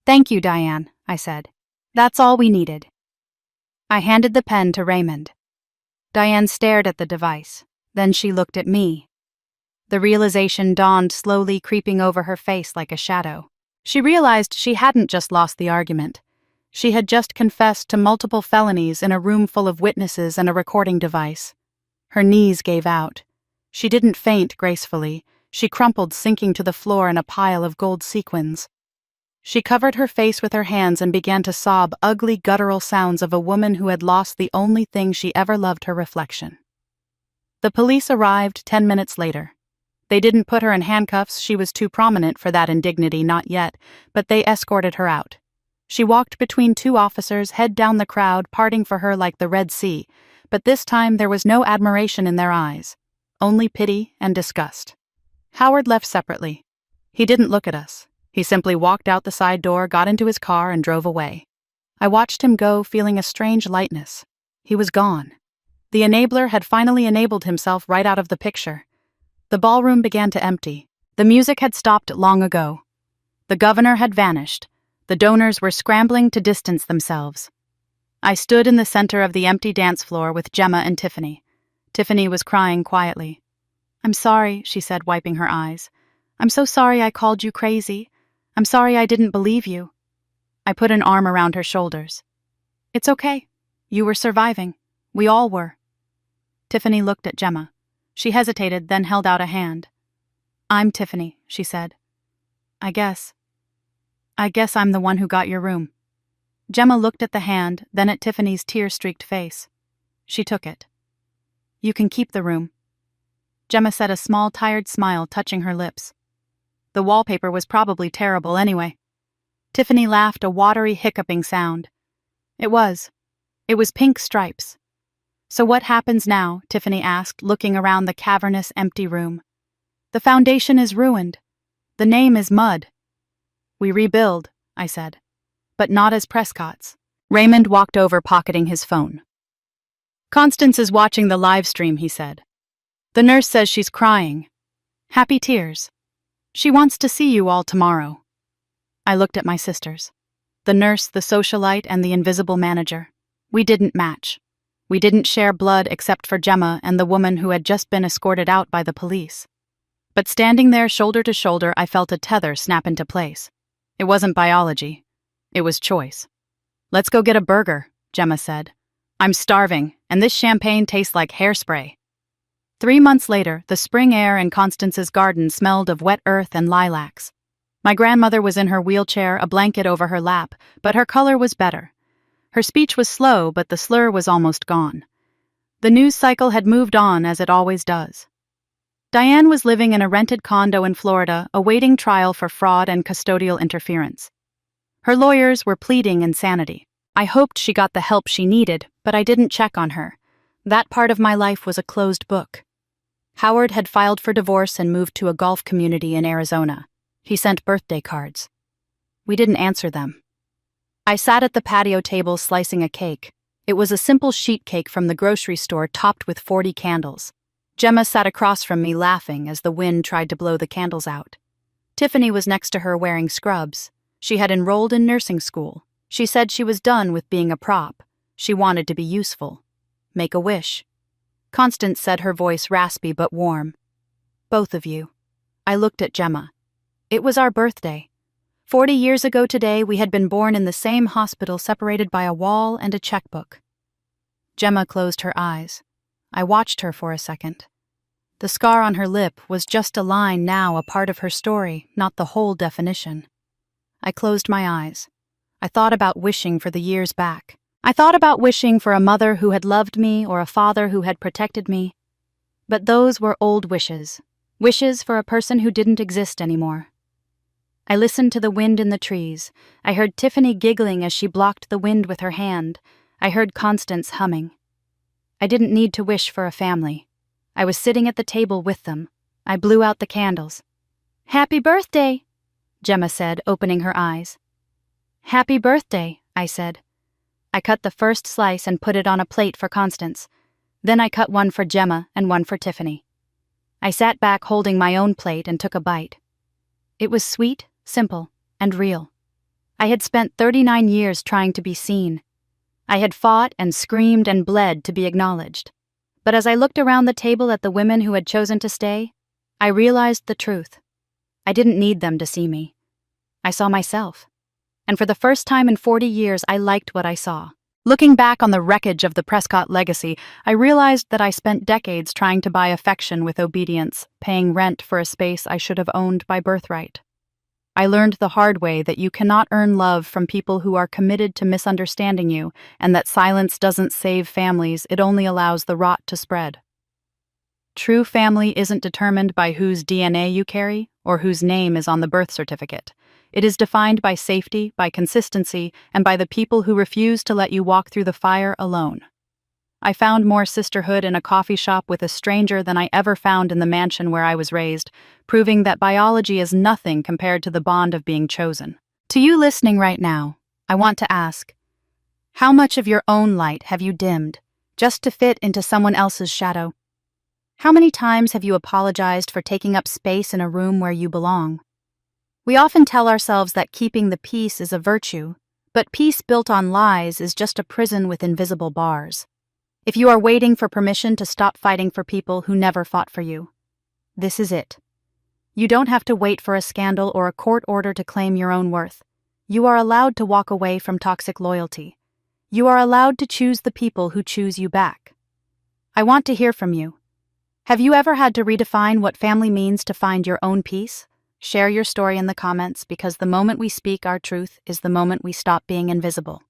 "Thank you, Diane," I said. "That's all we needed." I handed the pen to Raymond. Diane stared at the device. Then she looked at me. The realization dawned, slowly creeping over her face like a shadow. She realized she hadn't just lost the argument. She had just confessed to multiple felonies in a room full of witnesses and a recording device. Her knees gave out. She didn't faint gracefully. She crumpled, sinking to the floor in a pile of gold sequins. She covered her face with her hands and began to sob, ugly, guttural sounds of a woman who had lost the only thing she ever loved, her reflection. The police arrived 10 minutes later. They didn't put her in handcuffs, she was too prominent for that indignity, not yet, but they escorted her out. She walked between two officers, head down the crowd, parting for her like the Red Sea, but this time there was no admiration in their eyes, only pity and disgust. Howard left separately. He didn't look at us. He simply walked out the side door, got into his car, and drove away. I watched him go, feeling a strange lightness. He was gone. The enabler had finally enabled himself right out of the picture. The ballroom began to empty. The music had stopped long ago. The governor had vanished. The donors were scrambling to distance themselves. I stood in the center of the empty dance floor with Gemma and Tiffany. Tiffany was crying quietly. "I'm sorry," she said, wiping her eyes. "I'm so sorry I called you crazy. I'm sorry I didn't believe you." I put an arm around her shoulders. "It's okay. You were surviving. We all were." Tiffany looked at Gemma. She hesitated, then held out a hand. "I'm Tiffany," she said. I guess I'm the one who got your room." Gemma looked at the hand, then at Tiffany's tear-streaked face. She took it. "You can keep the room." Gemma said, a small, tired smile touching her lips. The wallpaper was probably terrible anyway. Tiffany laughed, a watery, hiccuping sound. It was pink stripes. "So what happens now?" Tiffany asked, looking around the cavernous, empty room. "The foundation is ruined. The name is mud." "We rebuild," I said. "But not as Prescott's." Raymond walked over, pocketing his phone. "Constance is watching the live stream," he said. "The nurse says she's crying. Happy tears. She wants to see you all tomorrow." I looked at my sisters. The nurse, the socialite, and the invisible manager. We didn't match. We didn't share blood except for Gemma and the woman who had just been escorted out by the police. But standing there shoulder to shoulder, I felt a tether snap into place. It wasn't biology. It was choice. "Let's go get a burger," Gemma said. "I'm starving, and this champagne tastes like hairspray." 3 months later, the spring air in Constance's garden smelled of wet earth and lilacs. My grandmother was in her wheelchair, a blanket over her lap, but her color was better. Her speech was slow, but the slur was almost gone. The news cycle had moved on, as it always does. Diane was living in a rented condo in Florida, awaiting trial for fraud and custodial interference. Her lawyers were pleading insanity. I hoped she got the help she needed, but I didn't check on her. That part of my life was a closed book. Howard had filed for divorce and moved to a golf community in Arizona. He sent birthday cards. We didn't answer them. I sat at the patio table slicing a cake. It was a simple sheet cake from the grocery store topped with 40 candles. Gemma sat across from me laughing as the wind tried to blow the candles out. Tiffany was next to her wearing scrubs. She had enrolled in nursing school. She said she was done with being a prop. She wanted to be useful. Make a wish. Constance said, her voice raspy but warm. "Both of you." I looked at Gemma. It was our birthday. 40 years ago today, we had been born in the same hospital, separated by a wall and a checkbook. Gemma closed her eyes. I watched her for a second. The scar on her lip was just a line now, a part of her story, not the whole definition. I closed my eyes. I thought about wishing for the years back. I thought about wishing for a mother who had loved me or a father who had protected me. But those were old wishes. Wishes for a person who didn't exist anymore. I listened to the wind in the trees. I heard Tiffany giggling as she blocked the wind with her hand. I heard Constance humming. I didn't need to wish for a family. I was sitting at the table with them. I blew out the candles. "Happy birthday," Gemma said, opening her eyes. "Happy birthday," I said. I cut the first slice and put it on a plate for Constance. Then I cut one for Gemma and one for Tiffany. I sat back holding my own plate and took a bite. It was sweet, simple, and real. I had spent 39 years trying to be seen. I had fought and screamed and bled to be acknowledged. But as I looked around the table at the women who had chosen to stay, I realized the truth. I didn't need them to see me. I saw myself. And for the first time in 40 years, I liked what I saw. Looking back on the wreckage of the Prescott legacy, I realized that I spent decades trying to buy affection with obedience, paying rent for a space I should have owned by birthright. I learned the hard way that you cannot earn love from people who are committed to misunderstanding you, and that silence doesn't save families, it only allows the rot to spread. True family isn't determined by whose DNA you carry or whose name is on the birth certificate. It is defined by safety, by consistency, and by the people who refuse to let you walk through the fire alone. I found more sisterhood in a coffee shop with a stranger than I ever found in the mansion where I was raised, proving that biology is nothing compared to the bond of being chosen. To you listening right now, I want to ask, how much of your own light have you dimmed just to fit into someone else's shadow? How many times have you apologized for taking up space in a room where you belong? We often tell ourselves that keeping the peace is a virtue, but peace built on lies is just a prison with invisible bars. If you are waiting for permission to stop fighting for people who never fought for you, this is it. You don't have to wait for a scandal or a court order to claim your own worth. You are allowed to walk away from toxic loyalty. You are allowed to choose the people who choose you back. I want to hear from you. Have you ever had to redefine what family means to find your own peace? Share your story in the comments, because the moment we speak our truth is the moment we stop being invisible.